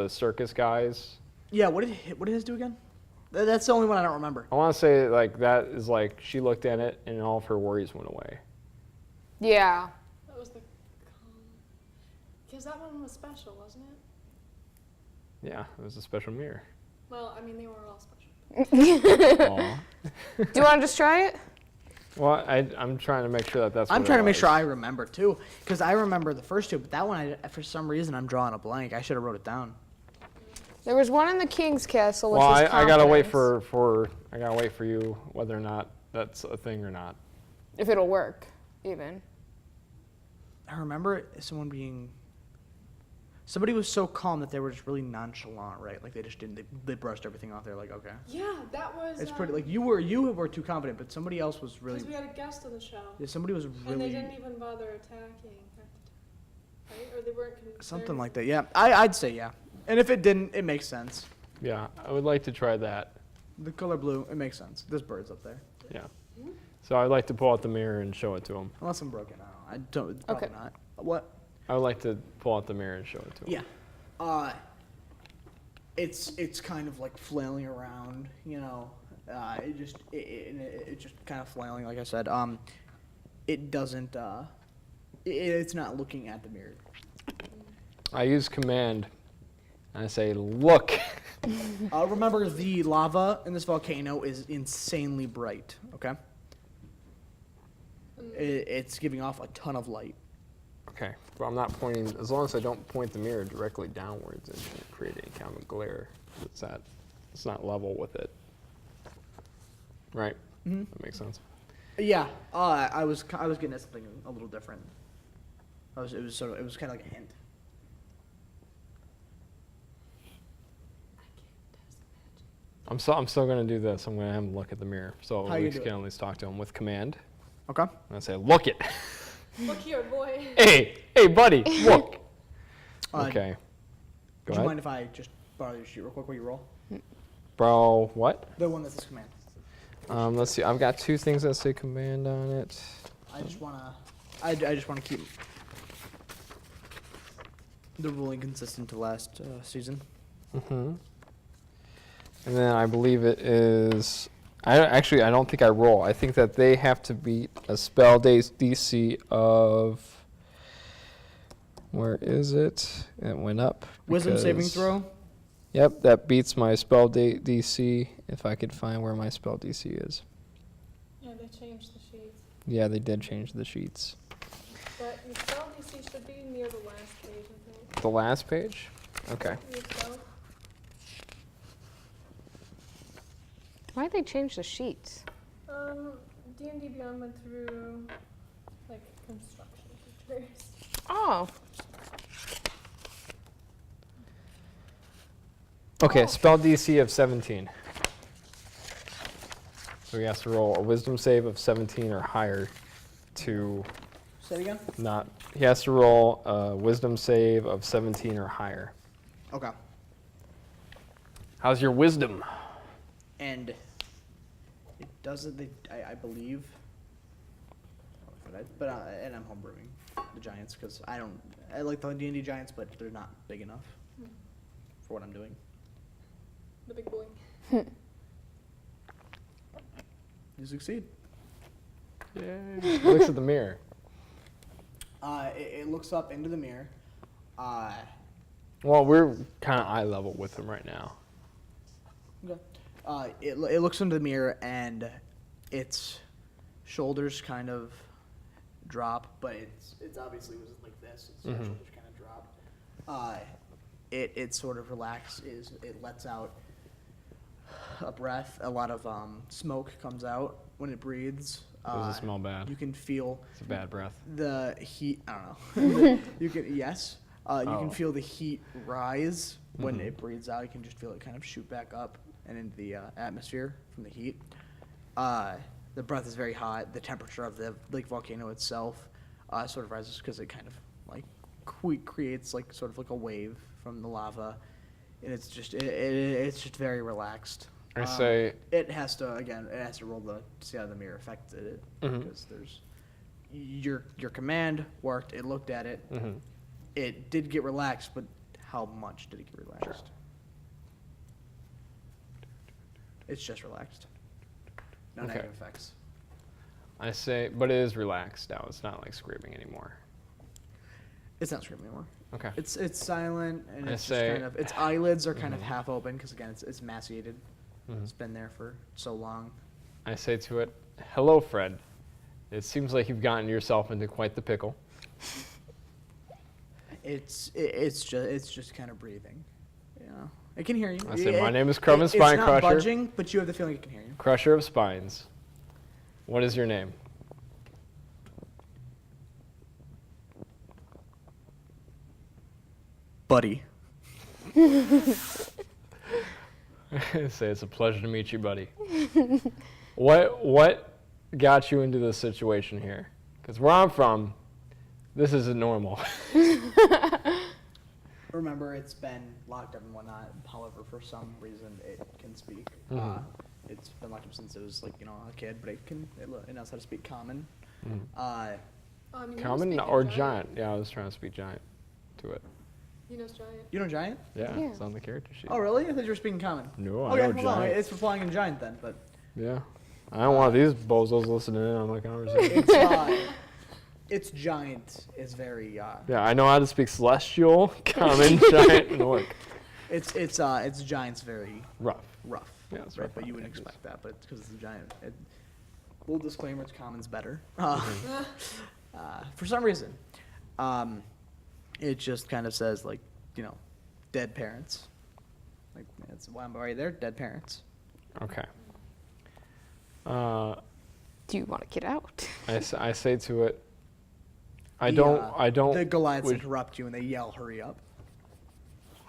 circus guys. Yeah. What did his do again? That's the only one I don't remember. I want to say like that is like she looked at it and all of her worries went away. it. Yeah. That was the. Because that one was special, wasn't it? Yeah, it was a special mirror. Well, I mean, they were all special. Aw. Do you want to just try it? Well, I'm trying to make sure that that's. I'm what trying it to make was. sure I remember too, because I remember the first two, but that one, for some reason, I'm drawing a blank. I should have wrote it down. There was one in the King's Castle, which Well, was I gotta wait confidence. I gotta wait for you whether or not that's a thing or not. If it'll work, even. I remember somebody was so calm that they were just really nonchalant, right? Like they just didn't. They brushed everything off. They're like, okay. Yeah, that was. It's pretty like you were too confident, but somebody else was really. Because we had a guest on the show. Yeah, somebody was And they really didn't even bother attacking at the time. Right? Or they weren't concerned. something like that. Yeah, I'd say yeah. And if it didn't, it makes sense. Yeah, I would like to try that. The color blue, it makes sense. This bird's up there. Yeah. So I'd like to pull out the mirror and show it to him. Unless I'm broken out. I don't. Probably Okay. not. What? I would like to pull out the mirror and show it to him. Yeah. It's kind of like flailing around, you know. It just kind of flailing, like I said. It doesn't. It's not looking at the mirror. I use command. And I say, look. Remember, the lava in this volcano is insanely bright. Okay. It's giving off a ton of light. Okay, but I'm not pointing. As long as I don't point the mirror directly downwards, it shouldn't create any kind of glare. It's not level with it. Right. Mhm. That makes sense. Yeah. I was getting at something a little different. It was kind of like a hint. I'm still gonna do this. I'm gonna have him look at the mirror, so How we you do can it? at least talk to him with command. Okay. And I say, look it. Look here, boy. hey, buddy, look. Okay. Go Do you ahead. mind if I just borrow your sheet real quick while you roll? Bro, what? The one that says command. Let's see. I've got two things that say command on it. I just wanna keep the ruling consistent to last season. Mm-hmm. And then I believe it is. I don't think I roll. I think that they have to beat a spell DC of. Where is it? It went up. Wisdom saving because- throw. Yep, that beats my spell DC, if I could find where my spell DC is. Yeah, they changed the sheets. Yeah, they did change the sheets. But your spell DC should be near the last page, I think. The last page? Okay. Your spell. Why'd they change the sheets? D&D Beyond went through, like, construction features. Oh, Okay, spell DC of 17. So he has to roll a wisdom save of 17 or higher to Say it again. not. He has to roll a wisdom save of 17 or higher. Okay. How's your wisdom? And it doesn't. I believe. But and I'm homebrewing the giants because I like the D&D giants, but they're not big enough for what I'm doing. The big boy. You succeed. Yay. Looks at the mirror. It looks up into the mirror. Well, we're kind of eye level with him right now. Okay. It looks into the mirror and its shoulders kind of drop, but it's obviously was like this. Its shoulders kind of drop. It sort of relaxes. It lets out a breath. A lot of smoke comes out when it breathes. Does it smell bad? You can feel It's a bad breath. the heat. I don't know. You can yes. You can Oh. feel the heat rise when it breathes out. You can just feel it kind of shoot back up and into the atmosphere from the heat. The breath is very hot. The temperature of the volcano itself sort of rises because it kind of like creates like sort of like a wave from the lava, and it's just it's just very relaxed. I say It has to roll to see how the mirror affected it because there's your command worked. It looked at it. It did get relaxed, but how much did it get relaxed? It's just relaxed. No Okay. negative effects. I say, but it is relaxed now. It's not like screaming anymore. It's not screaming anymore. Okay. It's silent and I it's just say- kind of its eyelids are kind of half open because again it's emaciated. It's been there for so long. I say to it, "Hello, Fred. It seems like you've gotten yourself into quite the pickle." It's just kind of breathing. You know, it can hear you. I say, "My name is Crumb and It's Spine not Crusher. budging, but you have the feeling it can hear you. Crusher of spines. What is your name?" Buddy. I say, "It's a pleasure to meet you, buddy." What got you into this situation here? Because where I'm from, this isn't normal. Remember, it's been locked up and whatnot. However, for some reason, it can speak. It's been locked up since it was like a kid, but it knows how to speak common. You know Common speaking or giant? Yeah, I was trying to speak giant to it. He knows giant. You know giant? Yeah, Yeah. it's on the character sheet. Oh, really? I thought you were speaking common. No, I Okay, know hold on. giant. It's for flying in giant then, but Yeah. I don't want these bozos listening in on my conversation. it's giant is very Yeah, I know how to speak celestial, common, giant, and orc. it's giant's very Rough. rough. Yeah, it's right, rough but you wouldn't language. expect that, but it's because it's a giant. Little disclaimer: it's common's better. For some reason, it just kind of says like dead parents. Like that's why I'm right there. Dead parents. Okay. do you want to get out? I say to it, I The don't. Goliaths would- interrupt you and they yell, "Hurry up!"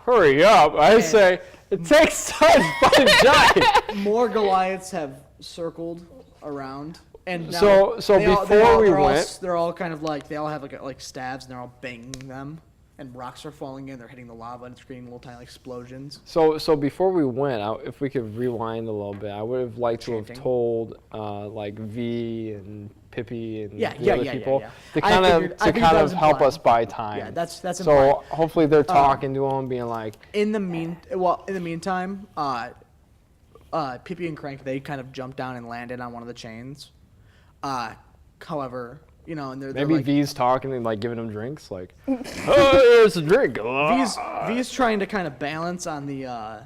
Hurry up! I say, it takes time to fight a giant. More Goliaths have circled around, and now So they all- before we they're all- went- they're all kind of like they all have like stabs, and they're all banging them, and rocks are falling in. They're hitting the lava, and it's creating little tiny explosions. So before we went, if we could rewind a little bit, I would have liked to have Chanting. told like V and Pippi and Yeah, the yeah, other yeah, yeah, people yeah. to I kind figured that was help implied. us buy time. Yeah, that's So implied. hopefully they're talking to him, being like, In the meantime, Pippi and Crank they kind of jumped down and landed on one of the chains. However, You know, and they're Maybe like, V's talking and like giving him drinks, like, oh, here's a drink. V's trying to kind of balance on the,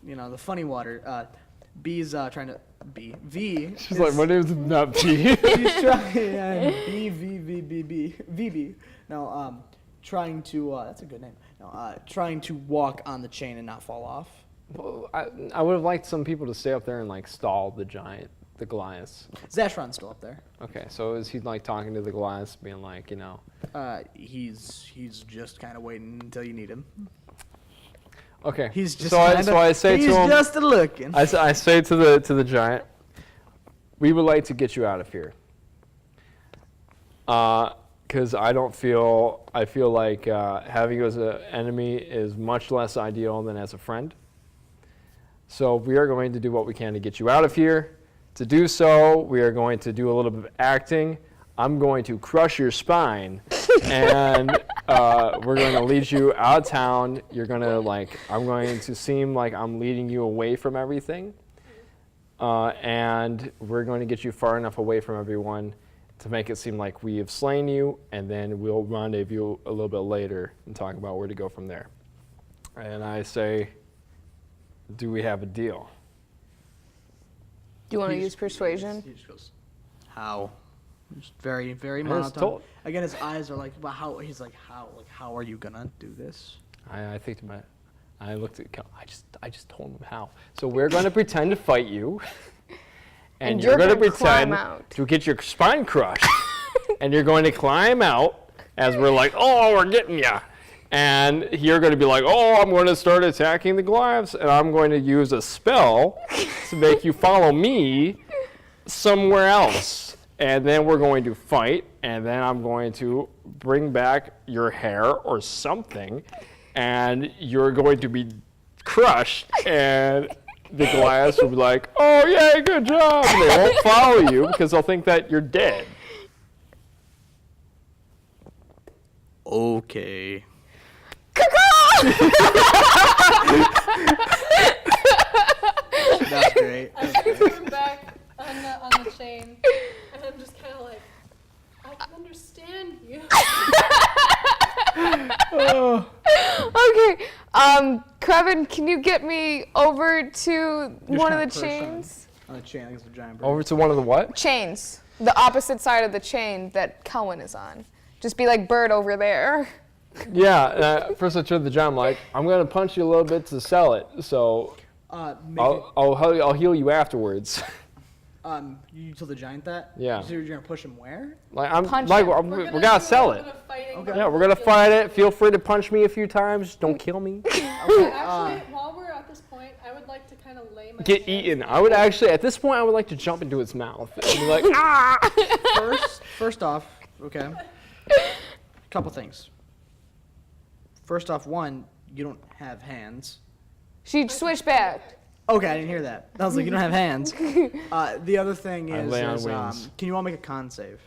you know, the funny water. B's trying to V. She's like, my name's not P. She's trying VB. No, trying to. That's a good name. No, trying to walk on the chain and not fall off. Well, I would have liked some people to stay up there and like stall the Goliaths. Zashron's still up there. Okay, so is he like talking to the Goliaths, being like, you know? He's just kind of waiting until you need him. Okay. He's just so I say to him. He's just looking. I say to the giant, we would like to get you out of here. Because I feel like having you as an enemy is much less ideal than as a friend. So we are going to do what we can to get you out of here. To do so, we are going to do a little bit of acting. I'm going to crush your spine, and we're going to lead you out of town. You're going to I'm going to seem like I'm leading you away from everything, and we're going to get you far enough away from everyone to make it seem like we have slain you, and then we'll rendezvous a little bit later and talk about where to go from there. And I say, do we have a deal? Do you want to use persuasion? He just goes, how? Just very, very I just monotone. told- Again, his eyes are like, but how? He's like, how? Like, how are you gonna do this? I think to my, I looked at, I just told him how. So we're going to pretend to fight you, and you're going to gonna climb pretend out. to get your spine crushed, and you're going to climb out as we're like, oh, we're getting ya. And you're going to be like, oh, I'm going to start attacking the Goliaths, and I'm going to use a spell to make you follow me somewhere else. And then we're going to fight, and then I'm going to bring back your hair or something, and you're going to be crushed, and the Goliaths will be like, oh, yeah, good job. And they won't follow you because they'll think that you're dead. Okay. That's great. I put him back on the chain, and I'm just kind of like, I can understand you. Okay. Krevin, can you get me over to one of the chains? On a chain, I think it's a giant bird. Over to one of the what? Chains. The opposite side of the chain that Cohen is on. Just be like Bird over there. Yeah, first I turned to the giant, I'm like, I'm going to punch you a little bit to sell it, so I'll heal you afterwards. You told the giant that? Yeah. So you're gonna push him where? Like Punch we're him. gonna sell it. Okay. Yeah, we're gonna fight it. Feel free to punch me a few times. Just don't kill me. Okay. Actually, while we're at this point, I would like to kind of lay my Get hands eaten. on I would him. actually, at this point, I would like to jump into its mouth and be like, ah! First off, okay. Couple things. First off, one, you don't have hands. She switched back. Okay, I didn't hear that. I was like, you don't have hands. The other thing I is, lay on wings. can you all make a con save?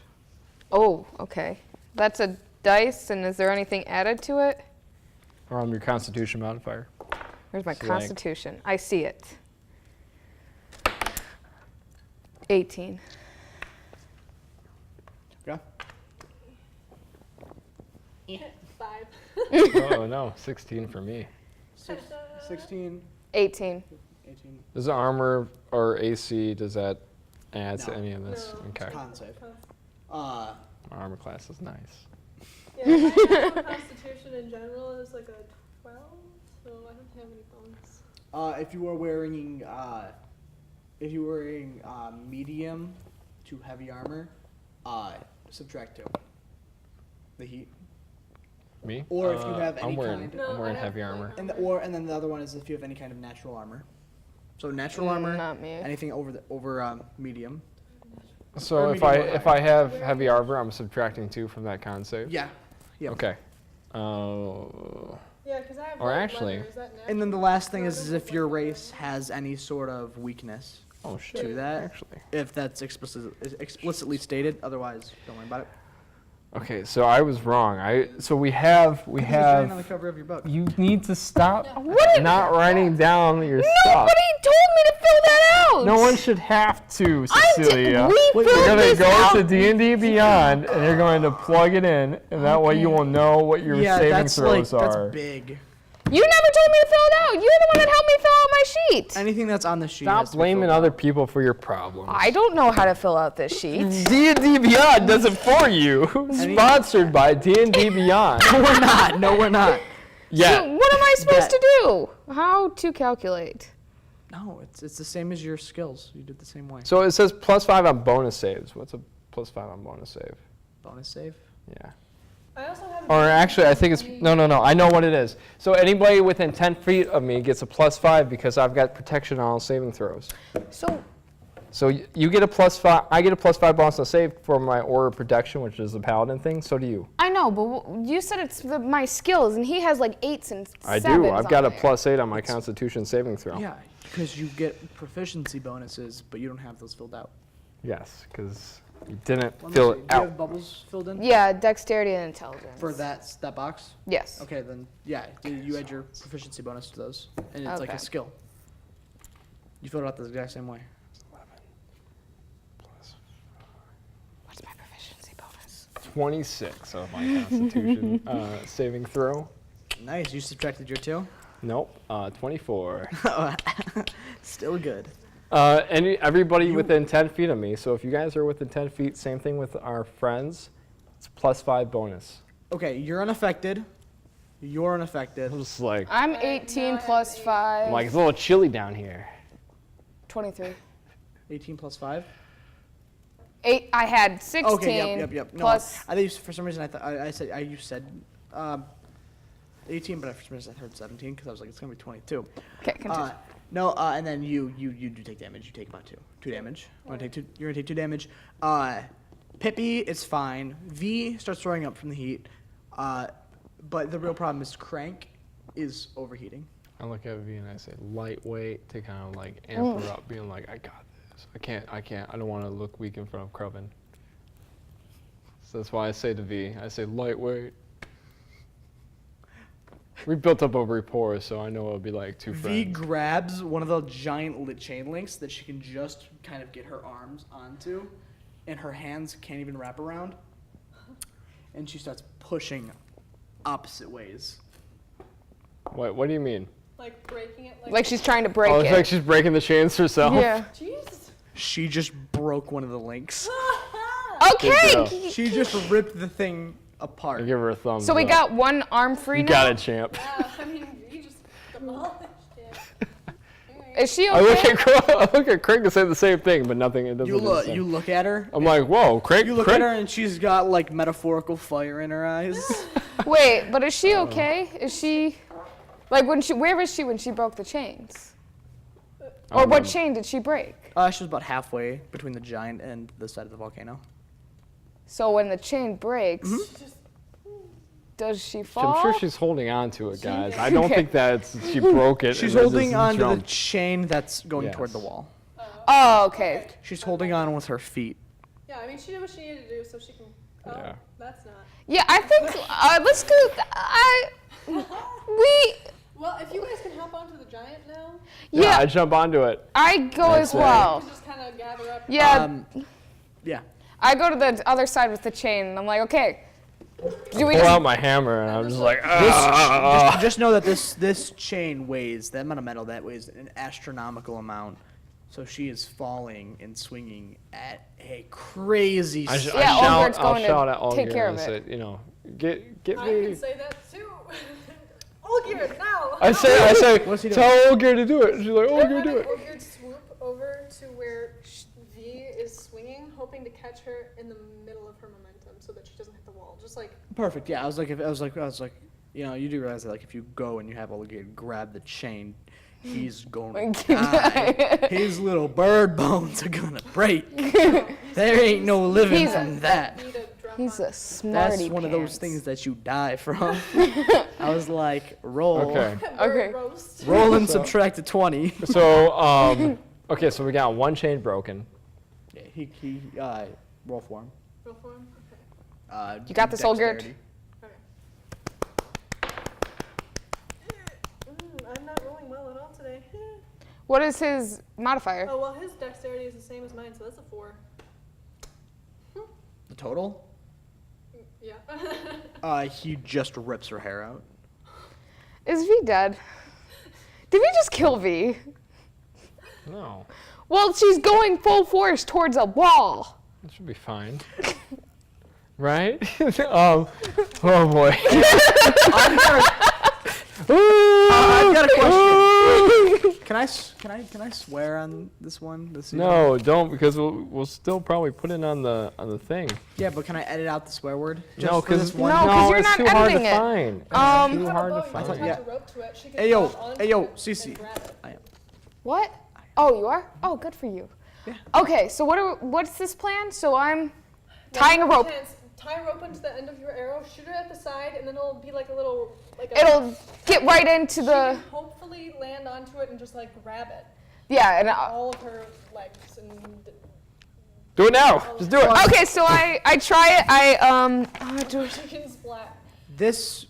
Oh, okay. That's a dice, and is there anything added to it? Or your Constitution modifier. Where's my It's like- Constitution? I see it. 18. Okay. 5. Oh no, 16 for me. 16, 18. 18. Does the armor or AC, does that add to No. any of this? No. Okay. Con save. My armor class is nice. Yeah, my natural constitution in general is like a 12, so I don't have any bones. If you were wearing medium to heavy armor, subtract 2. The heat. Me? Or if you have any I'm wearing, kind. No, I'm wearing I have heavy light armor. And then the other one is if you have any kind of natural armor. So natural armor, Not me. anything over medium. So Or if medium or I have heavy armor, I'm subtracting 2 from that con save. Yeah. Yep. Okay. Yeah, because I have Or light actually- leather. Is that natural? And then the last thing is if your race has any sort of weakness Oh shit. to that, Actually. if that's explicitly stated. Otherwise, don't worry about it. Okay, so I was wrong. So we have on the cover of your book. You need to stop What? not writing down your stuff. Nobody told me to fill that out. No one should have to, I Cecilia. we You're filled gonna this go out. to D&D Beyond, and you're going to plug it in, and that way you will know what your saving throws are. That's big. You never told me to fill it out. You're the one that helped me fill out my sheet. Anything that's on the sheet. Stop has to be blaming filled out. other people for your problems. I don't know how to fill out this sheet. D&D Beyond does it for you. Sponsored by D&D Beyond. No, we're not. No, we're not. Yeah. So what am I supposed to do? How to calculate? No, it's the same as your skills. You do it the same way. So it says +5 on bonus saves. What's a +5 on bonus save? Bonus save. Yeah. I also have. Or actually, I think it's, no. I know what it is. So anybody within 10 feet of me gets a +5 because I've got protection on all saving throws. So you get a +5, I get a +5 bonus on save for my Aura of Protection, which is the Paladin thing, so do you. I know, but you said it's my skills, and he has like 8s and 7s. I do, I've got a on there. +8 on my Constitution saving throw. Yeah, because you get proficiency bonuses, but you don't have those filled out. Yes, because you didn't Let me fill see. it Do you have out. bubbles filled in? Yeah, dexterity and intelligence. For that box? Yes. Okay, then, yeah, you add your proficiency bonus to those, and it's like Okay. a skill. You filled it out the exact same way. What's my proficiency bonus? 26 of my Constitution saving throw. Nice, you subtracted your 2? Nope, 24. Still good. Everybody within 10 feet of me, so if you guys are within 10 feet, same thing with our friends, it's +5 bonus. Okay, you're unaffected. You're unaffected. I'm just like, I'm 18 plus 5. it's a little chilly down here. 23. 18 plus 5? 8. I had 16. Okay, yep. No, Plus. I think for some reason you said 18, but for some reason I heard 17 because I was like, it's gonna be 22. Okay, continue. No, and then you do take damage. You take about 2 damage. You're gonna take 2 damage. Pippi is fine. V starts throwing up from the heat. But the real problem is Crank is overheating. I look at V and I say lightweight to kind of like amp her up, being like, I got this. I don't want to look weak in front of Krubin. So that's why I say to V, I say lightweight. We built up a rapport, so I know it'll be like 2 V friends. grabs one of the giant chain links that she can just kind of get her arms onto, and her hands can't even wrap around. And she starts pushing opposite ways. What do you mean? Like breaking it. Like she's trying to break Oh, it's it. like she's breaking the chains herself? Yeah. Jeez. She just broke one of the links. Okay. girl. She just ripped the thing apart. I give her a thumbs So we up. got one arm free You now. got it, champ. I mean, you just demolished it. Is she I look okay? at Craig and say the same thing, but nothing. It doesn't. You do the look, same. you look at her. I'm like, whoa, Craig. You look Craig? at her and she's got like metaphorical fire in her eyes. Wait, but is she okay? Is she like where was she when she broke the chains? Or what chain did she break? She was about halfway between the giant and the side of the volcano. So when the chain breaks, does she fall? I'm sure she's holding on to it, guys. I don't think she broke it. She's and holding just on to the jumped. chain that's going Yes. toward the wall. Oh, okay. She's holding on with her feet. Yeah, I mean, she did what she needed to do, so she can. Oh, Yeah. that's not. Yeah, I think let's go. Well, if you guys can hop onto the giant now, Yeah, I Yeah, jump onto it. I go as That's it. well. you just kind of gather up. Yeah, Yeah. I go to the other side with the chain, and I'm like, okay. Do we Pull just out my hammer, and I'm just like, ah. Just know that this chain weighs, that amount of metal, that weighs an astronomical amount. So she is falling and swinging at a crazy I speed. Yeah, Olgerd's I'll going to shout at take Olgerd care and of say, it. you know, get I me. can say that too. Olgerd, now. I say, What's he doing? tell Olgerd to do it. She's like, Olgerd, do it. Olgerd swoop over to where V is swinging, hoping to catch her in the middle of her momentum so that she doesn't hit the wall. Just like Perfect. Yeah, I was like, you know, you do realize that like if you go and you have Olgerd grab the chain, he's going to die. His little bird bones are gonna break. There ain't no living He's from that. V to drop He's on. a smarty That's one of those pants. things that you die from. I was like, roll. Okay. Okay. Roast. Roll and subtract a 20. So, okay, so we got one chain broken. Yeah, he roll for him. Roll for him. Okay. You got this, Olgert? dexterity. I'm not rolling well at all today. What is his modifier? Oh, well, his dexterity is the same as mine, so that's a 4. The total? Yeah. He just rips her hair out. Is V dead? Did we just kill V? No, Well, she's going full force towards a wall. that should be fine. Right? Oh boy. I've got a question. Can I swear on this one? No, don't, because we'll still probably put it on the thing. Yeah, but can I edit out the swear word? No, for because this one? No, 'cause you're it's not too hard to editing it. find. Too How hard to about you find. yeah. attach a rope to it? She can Hey yo, grab onto hey yo, it Cece. and grab it. I am. What? Oh, you are? Oh, good for you. Yeah. Okay, so what's this plan? So I'm tying a rope. Tie a rope into the end of your arrow, shoot it at the side, and then it'll be like a little, It'll get right into she the, can hopefully land onto it and just like grab it. yeah, and All of her legs and Do it now. Just do it. okay, so I try it. chicken splat. This.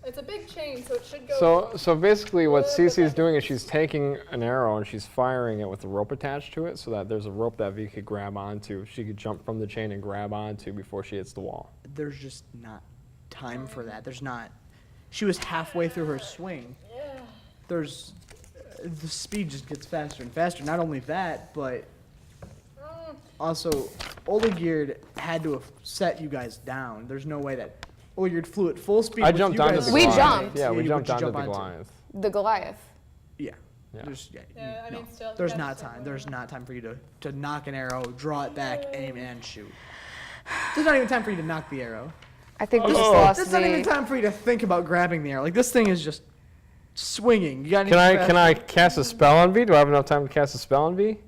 It's a big chain, so it should go. So basically what Cece is doing is she's taking an arrow and she's firing it with a rope attached to it so that there's a rope that V could grab onto. She could jump from the chain and grab onto before she hits the wall. There's just not time for that. There's not. She was halfway through her swing. Yeah. There's. The speed just gets faster and faster. Not only that, but also Oligerd had to have set you guys down. There's no way that Oligerd flew at full speed. I with jumped you onto guys the We Goliath. jumped. Yeah, we What'd jumped you onto jump the onto? Goliath. the Goliath. Yeah. Yeah. There's, Yeah, I no. mean, still, There's you not guys time. still- There's not time for you to knock an arrow, draw it back, aim, and shoot. There's not even time for you to knock the arrow. I think we just Oh. lost There's not even time for you to think about grabbing the arrow. Like, this thing is just swinging. You got anything Can I fast? cast a spell on V? Do I have enough time to cast a spell on V?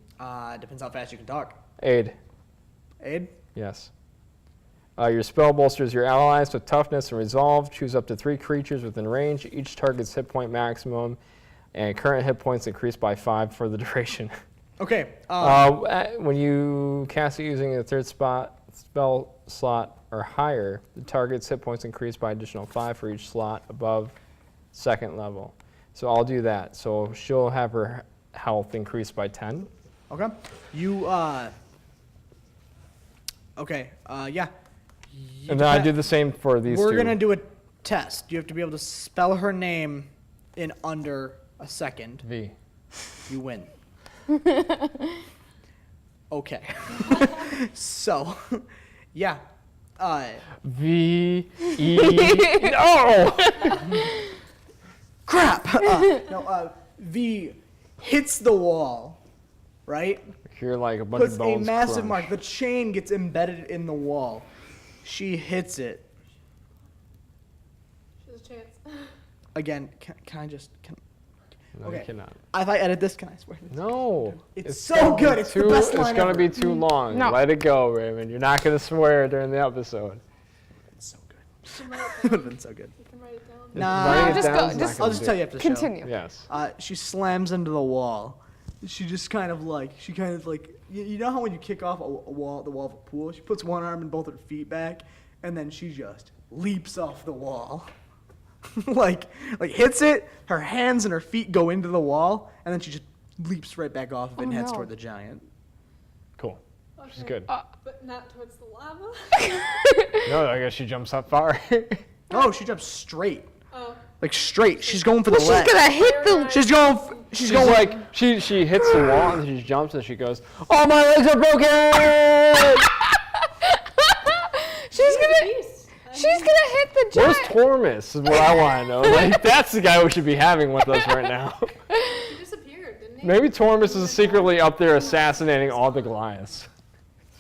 Depends how fast you can talk. Aid. Aid? Yes. Your spell bolsters your allies with toughness and resolve. Choose up to 3 creatures within range. Each target's hit point maximum, and current hit points increase by 5 for the duration. Okay. When you cast it using a third spell slot or higher, the target's hit points increase by additional 5 for each slot above 2nd level. So I'll do that. So she'll have her health increased by 10. Okay. You, okay, yeah. And then I do the same for these We're two. going to do a test. You have to be able to spell her name in under a second. V. You win. Okay. So, yeah. V. E. No! Crap! No, V hits the wall, right? Hear like a bunch Puts of a bones massive crunch. mark. The chain gets embedded in the wall. She hits it. She has a chance. Again, can I just... No, okay. you cannot. If I edit this, can I swear? No. It's so good. It's the best line It's going to ever. be too long. No. Let it go, Raymond. You're not going to swear during the episode. It's so good. You can write it It would down. have been so good. You can write it down. Nah. Writing No, it just down go- is not just- gonna I'll just do tell it. you after the show. Continue. Yes. She slams into the wall. She just kind of like, you know how when you kick off the wall of a pool, she puts one arm and both her feet back, and then she just leaps off the wall. like hits it, her hands and her feet go into the wall, and then she just leaps right back off of it and heads no. toward the giant. Cool. She's Okay. good. But not towards the lava. No, I guess she jumps up far. Oh, she jumps straight. Oh. Like straight. She's going for the She's leg. gonna hit the. She's going. She's She's going like, she hits the wall and she jumps and she goes, "Oh, my legs are broken!" She's gonna. Beast. She's gonna hit the Where's giant. Tormus is what I want to know. Like, that's the guy we should be having with us right now. He disappeared, didn't he? Maybe Tormus is secretly up there assassinating all the Goliaths.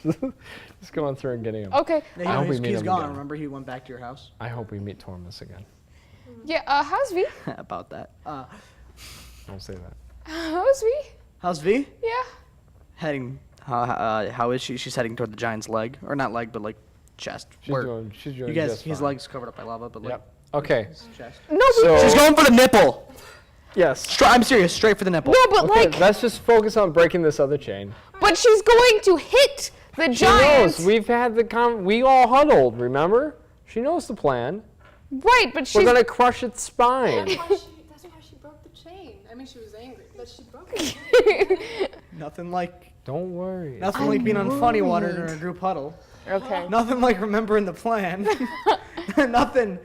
Just going through and getting him. Okay. Yeah, I hope we meet he's him gone. again. Remember, he went back to your house. I hope we meet Tormus again. Yeah. How's V? About that. Don't say that. How's V? How's V? Yeah. Heading. How is she? She's heading toward the giant's leg, or not leg, but like chest. She's doing you guys, just his fine. legs covered up by lava, but like Yep. Okay. his chest. No, but So She's going for the nipple. yes. I'm serious, straight for the nipple. no, but Okay, like, let's just focus on breaking this other chain. but she's going to hit The She giant. knows. We've had we all huddled, remember? She knows the plan. Right, but We're she's. going to crush its spine. That's why she broke the chain. I mean, she was angry, but she broke it. Nothing like Don't worry. nothing like being on funny water during a group huddle. Okay. Nothing like remembering the plan. nothing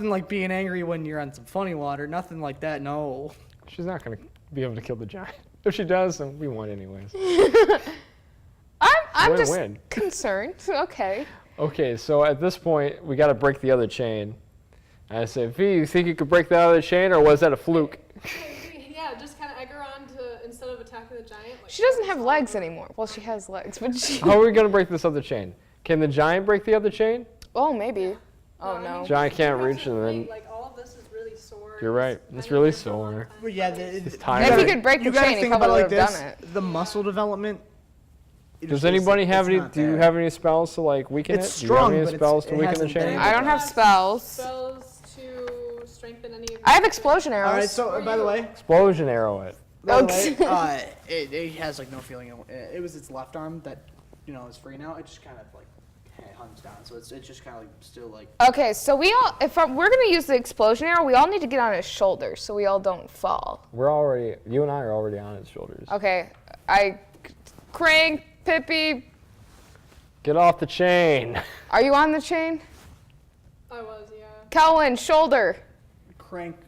like being angry when you're on some funny water. Nothing like that. No. She's not going to be able to kill the giant. If she does, then we won anyways. I'm just Win-win. concerned. Okay. Okay, so at this point, we got to break the other chain. And I said, V, you think you could break the other chain, or was that a fluke? Yeah, just kind of egg her on to, instead of attacking the giant. Like, She doesn't have legs anymore. Well, she has legs, but she. How are we going to break this other chain? Can the giant break the other chain? Oh, maybe. Oh no. Giant can't reach, and then Like, all of this is really sore. you're right. It's really sore. But yeah, tired. If he could break the you gotta chain, he think probably about it would like have this. done it. The muscle development. Does anybody have any? Do you have any spells to like weaken It's it? Do you have strong, any but spells it to weaken the hasn't been chain? able I don't have spells. Spells to strengthen any of I have explosion arrows. All right. So by the way, Explosion arrow it. it has like no feeling. It was its left arm that is free now. It just kind of like hangs down. So it's just kind of like still like. Okay, so we're gonna use the explosion arrow, we all need to get on his shoulders so we all don't fall. You and I are already on his shoulders. Okay, Crank, Pippi, Get off the chain. are you on the chain? I was, yeah. Kelwin, shoulder.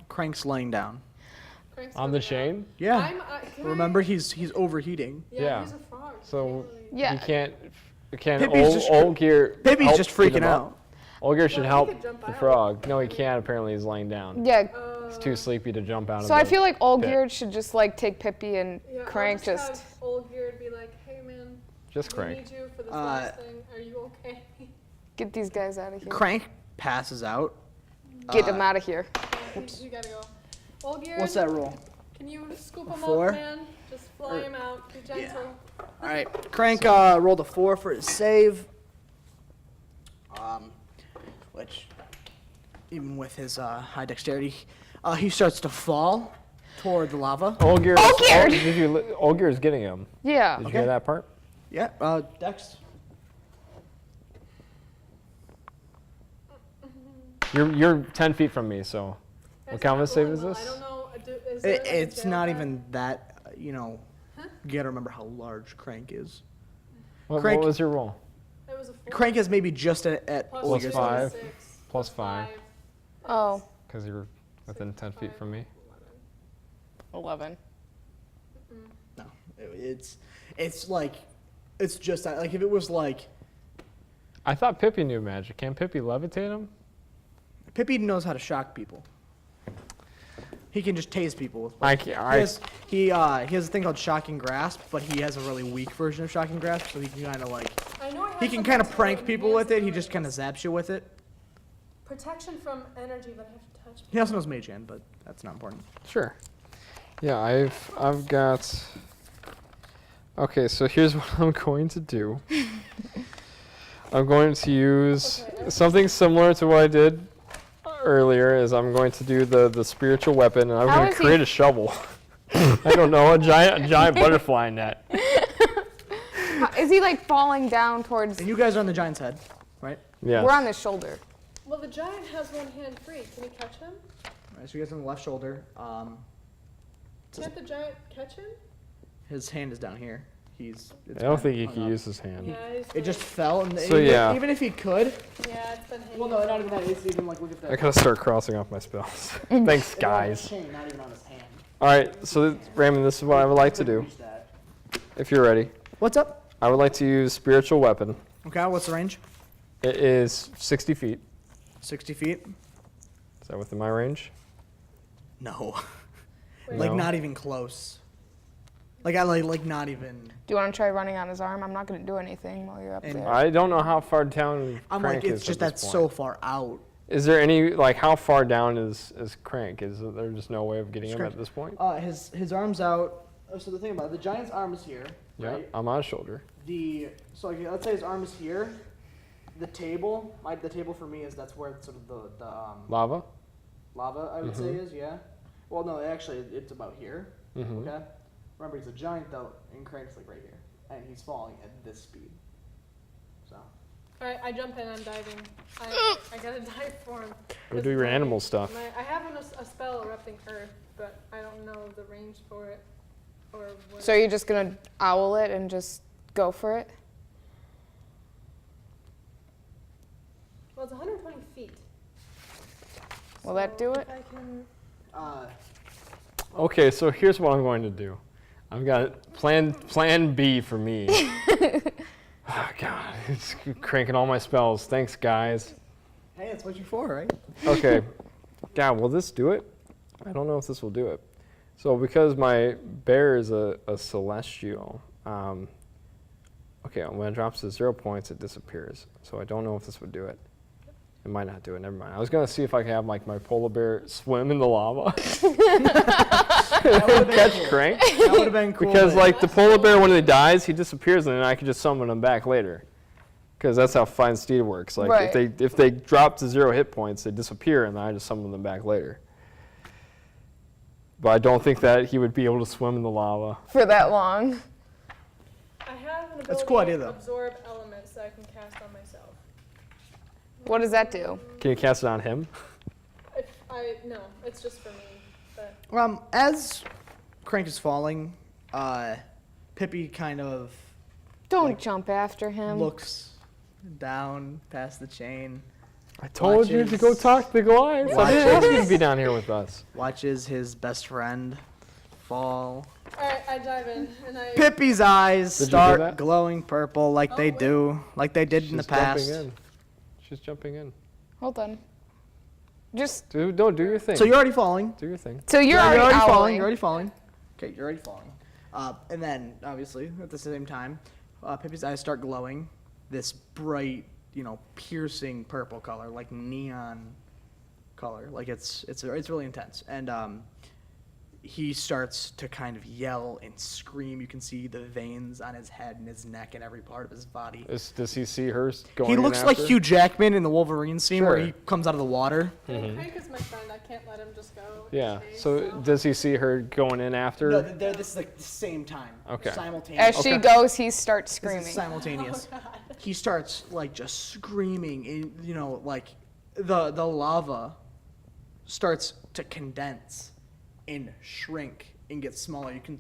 Crank's laying down. Crank's On the coming out. chain? Yeah. Can Remember, he's overheating. Yeah. He's a frog. So Yeah. you can't. Pippi's just- Olgir. Baby's help just get him freaking up? out. Olgir should he help could jump the out. frog. No, he can't. Apparently, he's laying down. Yeah. He's too sleepy to jump out of So I the feel like pit. Olgir should just like take Pippi and Yeah, Crank I'll just. have Old Geared be like, hey man, Just we Crank. need you for this last thing. Are you okay? Get these guys out of here. Crank passes out. Get them out of here. You gotta go. Old Geared, What's that roll? can you scoop him 4? up, man? Just fly him out. Be gentle. All right. Crank rolled a 4 for his save. Which, even with his high dexterity, he starts to fall toward the lava. Olgir. Olgir! Olgir is getting him. Yeah. Did you hear that part? Yeah. Dex. You're 10 feet from me, so what kind of a save is Well, this? I don't know. Is there like a It's jail not card? even that. You gotta remember how large Crank is. What Crank- was your roll? It was a 4. Crank is maybe just at Plus Plus Olga's 2 5. is 6. Plus 5. Oh, Because you're within 10 feet from me. 11. No, it's like, it's just like if it was like I thought Pippi knew magic. Can Pippi levitate him? Pippi knows how to shock people. He can just tase people with. He has a thing called shocking grasp, but he has a really weak version of shocking grasp, so he can kind of like I know he can kind of prank people with it. He just kind of zaps you with it. Protection from energy that I have to touch. He also knows mage hand, but that's not important. Sure. Yeah, I've got. Okay, so here's what I'm going to do. I'm going to use something similar to what I did earlier. Is I'm going to do the spiritual weapon, and I'm How going to is he- create a shovel. I don't know, a giant butterfly net. Is he like falling down towards? And you guys are on the giant's head, right? Yeah. We're on his shoulder. Well, the giant has one hand free. Can he catch him? All right, so you guys on the left shoulder. Can't the giant catch him? His hand is down here. I don't think he hung can up. use his hand. Yeah, he's It just fell, and So, yeah. even if he could, Yeah, it's been hanging. well, no, not even that. It's even like look at that. I gotta start crossing off my spells. Thanks, guys. Chain, not even on his hand. All right, so Raymond, this is what I would like to do. Reach that. If you're ready, What's up? I would like to use spiritual weapon. Okay, what's the range? It is 60 feet. 60 feet? Is that within my range? No. Wait, Like No. not even close. Like I like not even. Do you want to try running on his arm? I'm not going to do anything while you're up And- there. I don't know how far down I'm Crank like is it's just at that's this so point. far out. Is there any, like, how far down is Crank? Is there just no way of getting him Crank. at this point? His arms out. So the thing about it, the giant's arm is here. Yeah, Right? I'm on his shoulder. So like, let's say his arm is here. The table, the table for me is that's where sort of the Lava? lava I would say is, yeah. Well, no, actually it's about here. Mm-hmm. Okay. Remember he's a giant though, and Crank's like right here. and he's falling at this speed. So. All right, I jump in. I'm diving. I gotta dive for him. Go do your animal stuff. I have a spell erupting earth, but I don't know the range for it. Or what So you're just gonna owl it and just go for it? Well, it's 120 feet. Will that do it? If I can. Okay, so here's what I'm going to do. I've got plan B for me. Oh, God, it's cranking all my spells. Thanks, guys. Hey, that's what you're for, right? Okay. God, will this do it? I don't know if this will do it. So because my bear is a celestial, okay, when it drops to 0 points, it disappears. So I don't know if this would do it. It might not do it. Never mind. I was gonna see if I could have like my polar bear swim in the lava, catch Crank. That would have been cool. Because like the polar bear, when he dies, he disappears, and then I can just summon him back later. Because that's how Find Steed works. Like Right. if they drop to 0 hit points, they disappear, and then I just summon them back later. But I don't think that he would be able to swim in the lava. For that long? I have an ability That's a cool idea, though. to absorb elements that I can cast on myself. What does that do? Can you cast it on him? No, it's just for me. But As Crank is falling, Pippi kind of Don't jump after him. looks down past the chain, I told you to go talk to the Goliaths. I didn't ask you to be down here with us. watches his best friend fall. all right, I dive in and I. Pippi's eyes Did you do that? start glowing purple like they wait. do, like they did in the past. Jumping in. She's jumping in. Hold on. Just Do your thing. So you're already falling. Do your thing. so you're Yeah, already falling. owling. You're already falling. Okay, you're already falling. And then, obviously, at the same time, Pippi's eyes start glowing. This bright, piercing purple color, like neon color. Like it's really intense. And he starts to kind of yell and scream. You can see the veins on his head and his neck and every part of his body. Does he see her going He in looks like after? Hugh Jackman in the Wolverine scene where Sure. he comes out of the water. Crank is my friend. I can't let him just go. Yeah. Stay, So does he see her going in after? No, this is like the same time. Okay. Simultaneous. As she goes, he starts This screaming. is simultaneous. He starts like just screaming, and like the lava starts to condense and shrink and get smaller. You can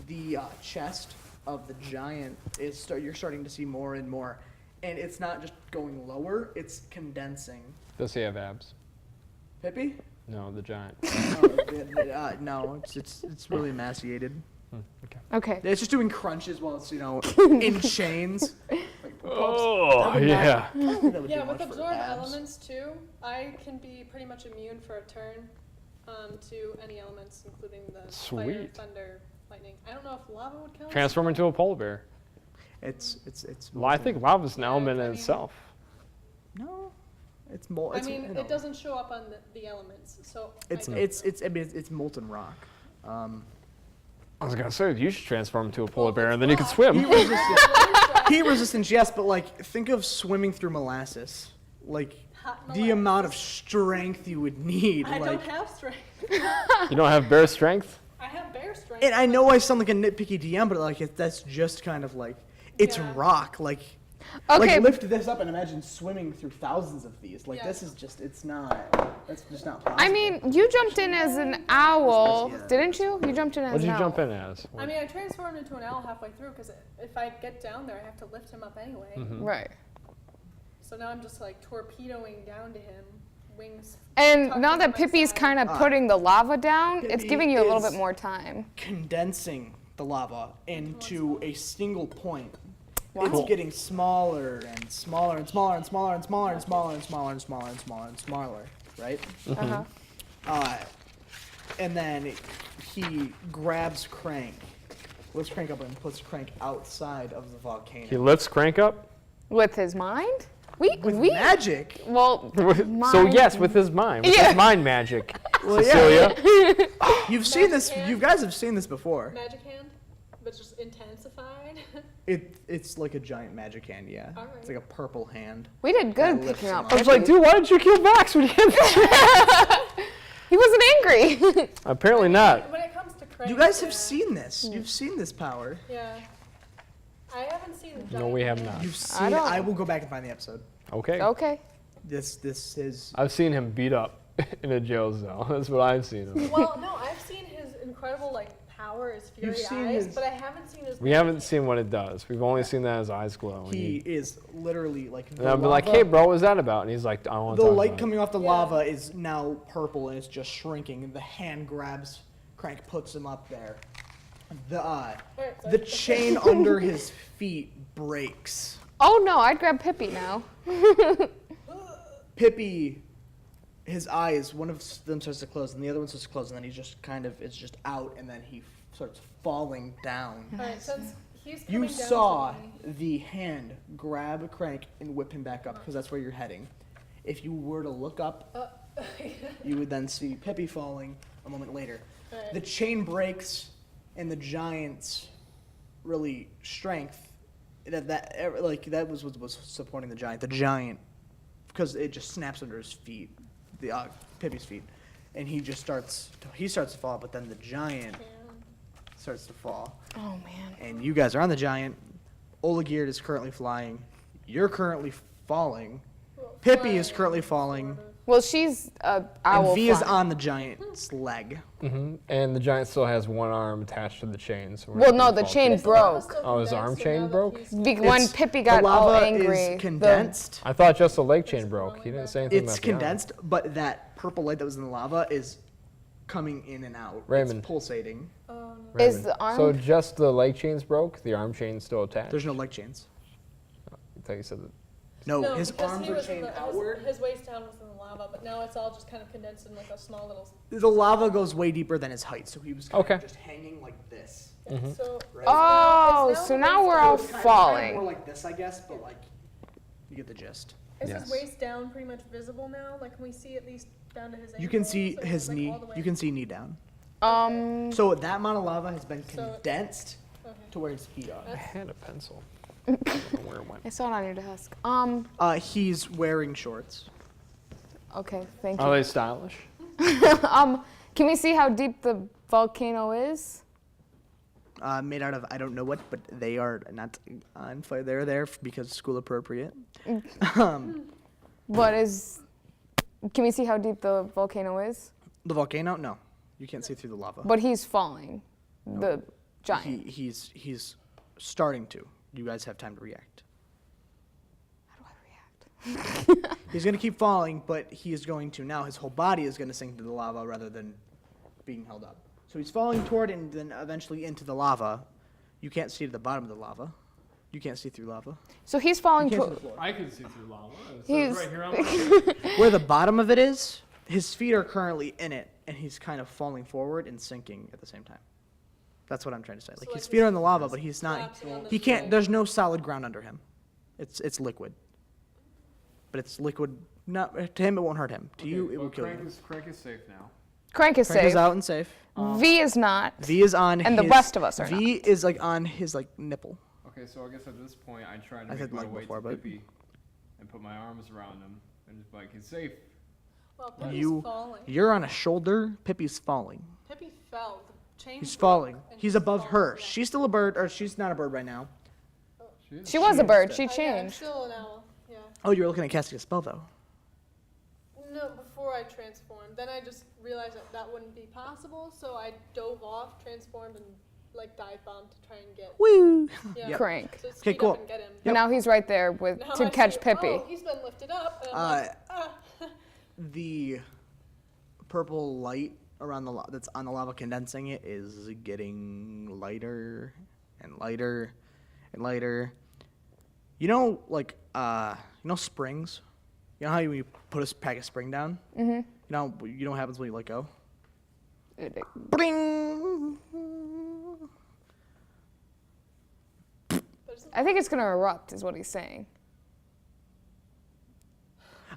the chest of the giant you're starting to see more and more, and it's not just going lower; it's condensing. Does he have abs? Pippi? No, the giant. No, it's really emaciated. Okay. It's just doing crunches while it's in chains. Oh yeah. Yeah, with absorb elements too, I can be pretty much immune for a turn to any elements, including the fire, Sweet. thunder, lightning. I don't know if lava would count. Transform into a polar bear. It's. Well, I think lava's an element I in mean- itself. No, it's more. I mean, it doesn't show up on the elements, so. It's I don't it's know. it's molten rock. I was gonna say you should transform into a polar Well, bear it's and then you can rock. swim. Heat resistance, yes, but like think of swimming through molasses. Like Hot the amount of molasses. strength you would need. I like, don't have strength. You don't have bear strength? I have bear strength. and I know I sound like a nitpicky DM, but like that's just kind of like it's Yeah. rock. Like Okay. like lift this up and imagine swimming through thousands of these. Like Yeah. this is just that's just not possible. I mean, you jumped in as an owl, Yeah. didn't you? You jumped in as What did an you owl. jump in as? I mean, I transformed into an owl halfway through because if I get down there, I have to lift him up anyway. Right. So now I'm just like torpedoing down to him, wings. And tucked now into that my Pippi's side. kind of putting the lava down, it's Pippi giving you a little is- bit more time. condensing the lava into a single point. Wow. It's getting smaller and smaller and smaller and smaller and smaller and smaller and smaller and smaller and smaller and smaller, right? Uh-huh. And then he grabs Crank, lifts Crank up and puts Crank outside of the He volcano. lifts Crank up? With his mind? With magic. Well, So yes, with his mind. With Yeah. his mind magic. Well, Cecilia. You've seen this. Magic hand. You guys have seen this before. Magic hand, but just intensified. It's like a giant magic hand, yeah. Alright. It's like a purple hand. we did good That lifts picking him up up. I was like, Pippi. dude, why didn't you kill Vax when you had He wasn't angry. Apparently not. When it comes to Crank, You guys have yeah. seen this. You've seen this power. Yeah. I haven't seen the giant. No, we have not. You've seen. don't- I will go back and find the episode. Okay. Okay. This is. I've seen him beat up in a jail cell. That's what I've seen him. Well, no, I've seen his incredible like power, his fury You've seen eyes, his- but I haven't seen his. We haven't seen what it does. We've only seen that his eyes glow. And He is literally like. and I'll be like, hey, bro, what's that about? And he's like, I don't want to The talk light about coming off the Yeah. lava is now purple and it's just shrinking. And the hand grabs Crank, puts him up there. The chain under his feet breaks. Oh no, I'd grab Pippi now. Pippi, his eyes, one of them starts to close and the other one starts to close, and then he's just kind of, it's just out, and then he starts falling down. Alright, since he's coming You down saw to me, the hand grab Crank and whip him back up because that's where you're heading. If you were to look up, you would then see Pippi falling a moment later. Alright. The chain breaks, and the giant's really strength. That was what was supporting the giant. The giant, because it just snaps under his feet, Pippi's feet, and he starts to fall. But then the giant starts to fall, Oh man. and you guys are on the giant. Oligird is currently flying. You're currently falling. Pippi is currently falling. Well, she's a owl. And V is flying. on the giant's leg. And the giant still has one arm attached to the chain. So we're Well, not no, gonna the fall chain too. the lava's broke. still Oh, his condensed, arm so chain now that broke? he's- When It's- Pippi got the all lava angry, is condensed. I thought just the leg chain broke. He didn't say anything It's about the arm. condensed, but that purple light that was in the lava is coming in and out. Raymond. It's pulsating. Is Raymond. the arm- So just the leg chains broke? The arm chain's still attached? There's no leg chains. I thought you said that. No, No, his because arms he are was in chained the, outward. his waist down was in the lava, but now it's all just kind of condensed in like a small little. The lava goes way deeper than his height, so he was kind Okay. of just hanging like this. So. Right? Oh, It's so the now waist we're down. all It's kind of falling. more like this, I guess, but like, you get the gist. Is Yes. his waist down pretty much visible now? Like, can we see at least down to his ankles? You can see or his like knee. all the way? You can see knee down. So So that amount of lava has been So- condensed Okay. to where his feet are. I had a pencil. I don't know where it went. I saw it on your desk. He's wearing shorts. Okay, thank Are you. they stylish? Can we see how deep the volcano is? Made out of I don't know what, but they are not on fire. They're there because school appropriate. What is? Can we see how deep the volcano is? The volcano? No, you can't see through the lava. But he's falling. The giant. He's starting to. You guys have time to react. How do I react? He's gonna keep falling, but he is going to now. His whole body is gonna sink into the lava rather than being held up. So he's falling toward it and then eventually into the lava. You can't see to the bottom of the lava. You can't see through lava. So he's falling You can't see to. the floor. I can see through lava. It says He's- right here on my Where the bottom of it is, his feet are currently in it, and he's kind of falling forward and sinking at the same time. That's what I'm trying to say. Like like his feet are in the lava, he's but he's not. collapsing on the He can't. floor. There's no solid ground under him. It's liquid. But it's liquid. Not to him, it won't hurt him. To you, it will kill you. Crank is safe now. Crank is Crank safe. is out and safe. V is not. V is on. And the his, rest of us are V is like on his like nipple. Okay, so I guess at this point I try to I make said my like way before, to but- Pippi and put my arms around him and just be like, he's safe. Well, Pippi's You, falling. you're on a shoulder. Pippi's falling. Pippi fell. The chain He's broke, falling. and He's above falling. her. Yeah. She's still a bird, or she's not a bird right now. She was a bird. She Yeah, I'm changed. still an owl. Yeah. Oh, you were looking at casting a spell though. No, before I transformed. Then I just realized that that wouldn't be possible, so I dove off, transformed, and like dive bombed to try and get. Woo! Yeah. Yep. Crank. So Okay, speed cool. up and get him. And now he's right there with Now to I catch see, Pippi. Oh, he's been lifted up. And I'm like, ah. The purple light around the that's on the lava condensing it is getting lighter and lighter and lighter. You know, like springs. You know how you put a pack of spring down? Mm-hmm. You know what happens when you let go? Bring. I think it's gonna erupt, is what he's saying.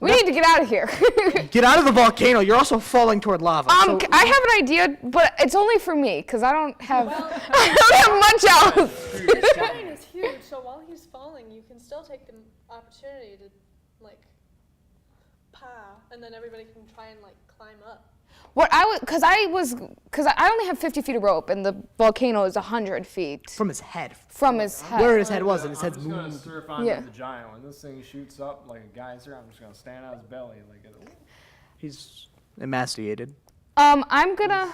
We need to get out of here. Get out of the volcano. You're also falling toward lava. So- I have an idea, but it's only for me because I don't have much else. This giant is huge, so while he's falling, you can still take the opportunity to, like, and then everybody can try and, like, climb up. What because I only have 50 feet of rope, and the volcano is 100 feet From his head. from his head. Where his head was, and his I'm head's just gonna moving. surf onto Yeah. the giant. When this thing shoots up like a geyser, I'm just gonna stand on his belly like it. He's emaciated. I'm gonna.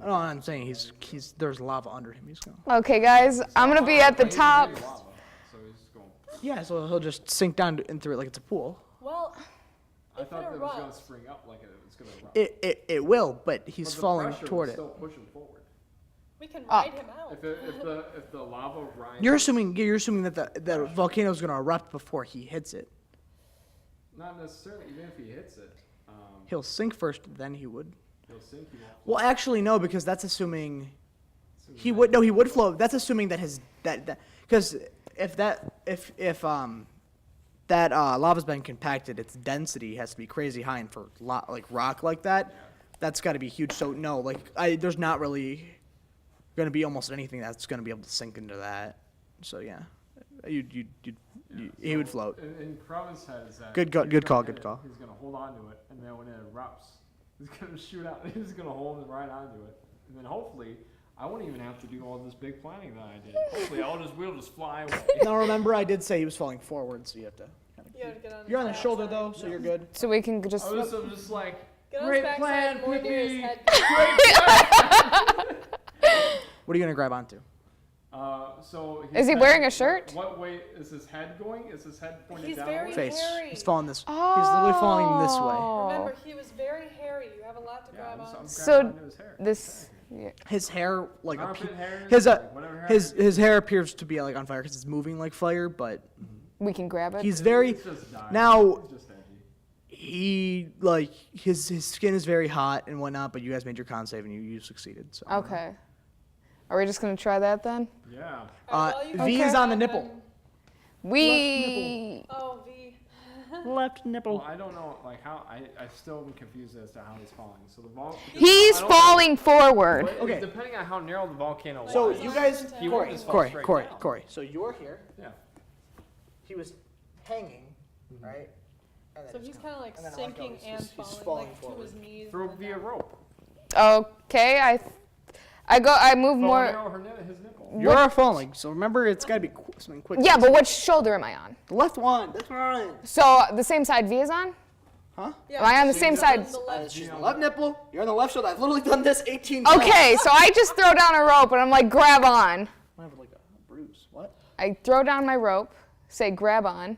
No, I'm saying he's there's lava under him. He's gonna. Okay, guys, I'm gonna be at the top. Lava, so he's just going. Yeah, so he'll just sink down into it like it's a pool. Well, I if thought it that was gonna erupts, spring up like it was gonna erupt. It will, but he's But the falling pressure toward was it. still pushing forward. we can Up. ride him out. If the lava rises. You're assuming that the volcano is gonna erupt before he hits it. Not necessarily. Even if he hits it, He'll sink first, then he would. he'll sink. He won't. Well, actually, no, because that's assuming he would. No, he would float. That's assuming that his that because if that lava's been compacted, its density has to be crazy high, and for like rock like that, that's got to be huge. So no, like there's not really going to be almost anything that's going to be able to sink into that. So yeah, he would float. In Kravis head is that. Good he's call, gonna good hit it, call. He's gonna hold on to it, and then when it erupts, he's gonna shoot out. He's gonna hold it right onto it, and then hopefully, I won't even have to do all this big planning that I did. Hopefully, we'll just fly away. Now remember, I did say he was falling forward, so you have to. You gotta get on You're on his the shoulder backside. though, so you're good. So we can just. I'm just like, Get on his great backside plan, and more near his Pippi. head. What are you gonna grab onto? So. Is he wearing a shirt? What way is his head going? Is his head pointed He's down? very Face. hairy. He's falling this. He's literally falling this way. Oh. Remember, he was very hairy. You have a lot to Yeah, grab on. So onto his hair. this. Yeah. His hair, like Armpit hair, his like whatever hair his hair appears to be like on fire because it's moving like fire, but We can grab it. he's very It's just dying. now. It's just edgy. He like his skin is very hot and whatnot, but you guys made your con save and you succeeded. So Okay. Are we just gonna try that then? Yeah. V is on the nipple. We. Oh, V. Left nipple. Well, I don't know, like how I still am confused as to how he's falling. So the He's falling forward. Okay. Depending on how narrow the volcano So was. you guys, He won't just fall straight down. Corey. So you're here. Yeah. He was hanging, right? And then So it's he's kinda- kind of like and then I let go. sinking He's- and he's falling, falling like forward. to his knees. Throw and via down. rope. Okay, I move More. more. His nipple. You are falling, so remember it's got to be something quick. Yeah, but which shoulder am I on? The left one. That's right. So the same side V is on? Huh? Yeah, Am I on the she's same side? the left. She's on the left nipple. You're on the left shoulder. I've literally done this 18 times. Okay, so I just throw down a rope and I'm like, grab on. I have like a bruise. What? I throw down my rope, say grab on.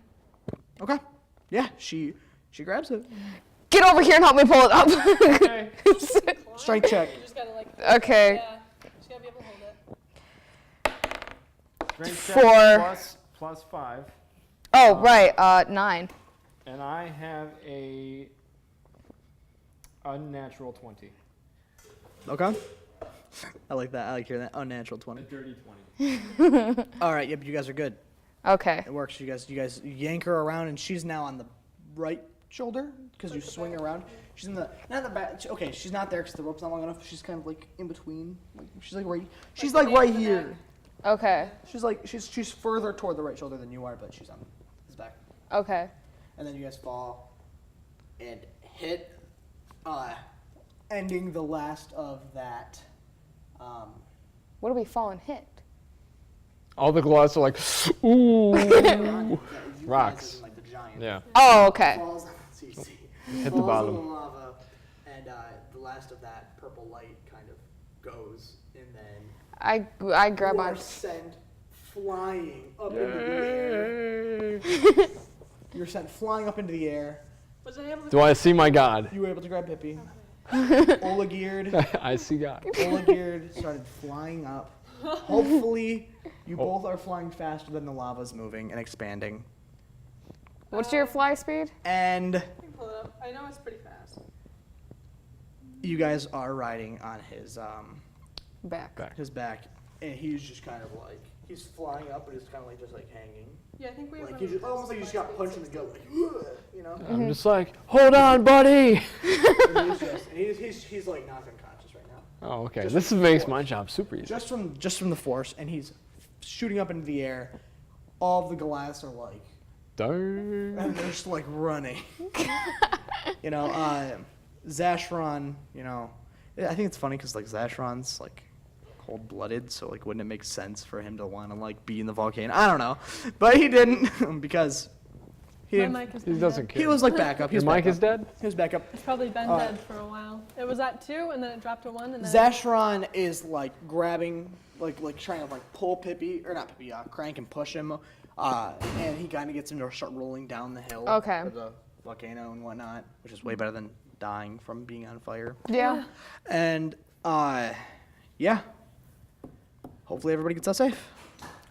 Okay. Yeah, she grabs it. Get over here and help me pull it up. Okay. Strength check. You just gotta like. Okay. Yeah. Just gotta be able to hold it. Strength check 4. plus 5. Oh, right, 9. And I have a unnatural 20. Okay. I like that. I like hearing that. Unnatural A 20. dirty 20. All right. Yep. You guys are good. Okay. It works. You guys yank her around, and she's now on the right shoulder because you swing her around. She's in the not the back. Okay, she's not there because the rope's not long enough. She's kind of like in between. Like she's like right. She's like right here. Okay. She's like she's further toward the right shoulder than you are, but she's on his back. Okay. And then you guys fall and hit, ending the last of that. What do we fall and hit? All the glass are like, ooh. You Rocks. guys as in, like the giant. Yeah. Oh, okay. Falls on Cece. Hit the Falls bottom. in the lava, and the last of that purple light kind of goes, and then I grab you on. are sent flying up into the air. You're sent flying up into the air. Was I able to? Do I see my God? You were able to grab Pippi. Ola geared. I see God. Ola geared started flying up. Hopefully, you both are flying faster than the lava's moving and expanding. What's your fly speed? And I can pull it up. I know it's pretty fast. you guys are riding on his Back. his back, and he's just kind of like he's flying up, but he's kind of like just like hanging, Yeah, I think we have. like you just almost like you just got punched in the gut, like you know. I'm just like, hold on, buddy. And he's like not unconscious right now, Oh, okay. Just This makes my job super easy. just from the force, and he's shooting up into the air. All of the Goliaths are like, Darn. and they're just like running. You know, Zashron, you know, I think it's funny because like Zashron's like cold-blooded, so like wouldn't it make sense for him to want to like be in the volcano? I don't know, but he didn't because he My didn't. mic has He been doesn't dead. care. He was like backup. He Your was mic backup. is dead? He was backup. It's probably been dead for a while. It was at 2, and then it dropped to 1, and then Zashron is like grabbing, like trying to like pull Pippi, or not Pippi, Crank and push him, and he kind of gets him to start rolling down the hill Okay. of the volcano and whatnot, which is way better than dying from being on fire. Yeah. And yeah, hopefully everybody gets out safe.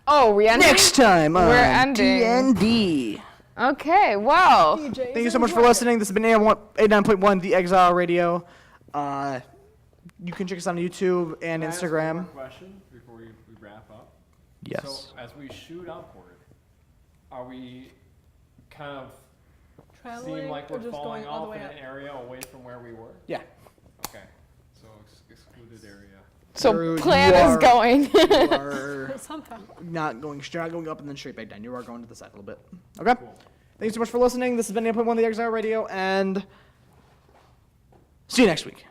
Oh, we ending? Next time on We're ending. TND. Okay, wow. DJs Thank you so much for enjoy. listening. This has been 89.1 The Exile Radio. You can check us on YouTube and Can I ask one Instagram. more question before we wrap up? Yes. So as we shoot upward, are we kind of Traveling seem like or we're just falling going all the off way in up? an area away from where we were? Yeah. Okay. So excluded area. So You're- plan you is are- going. You are Somehow. not going up and then straight back down. You are going to the side a little bit. Okay? Cool. Thank you so much for listening. This has been 89.1 The Exile Radio, and see you next week.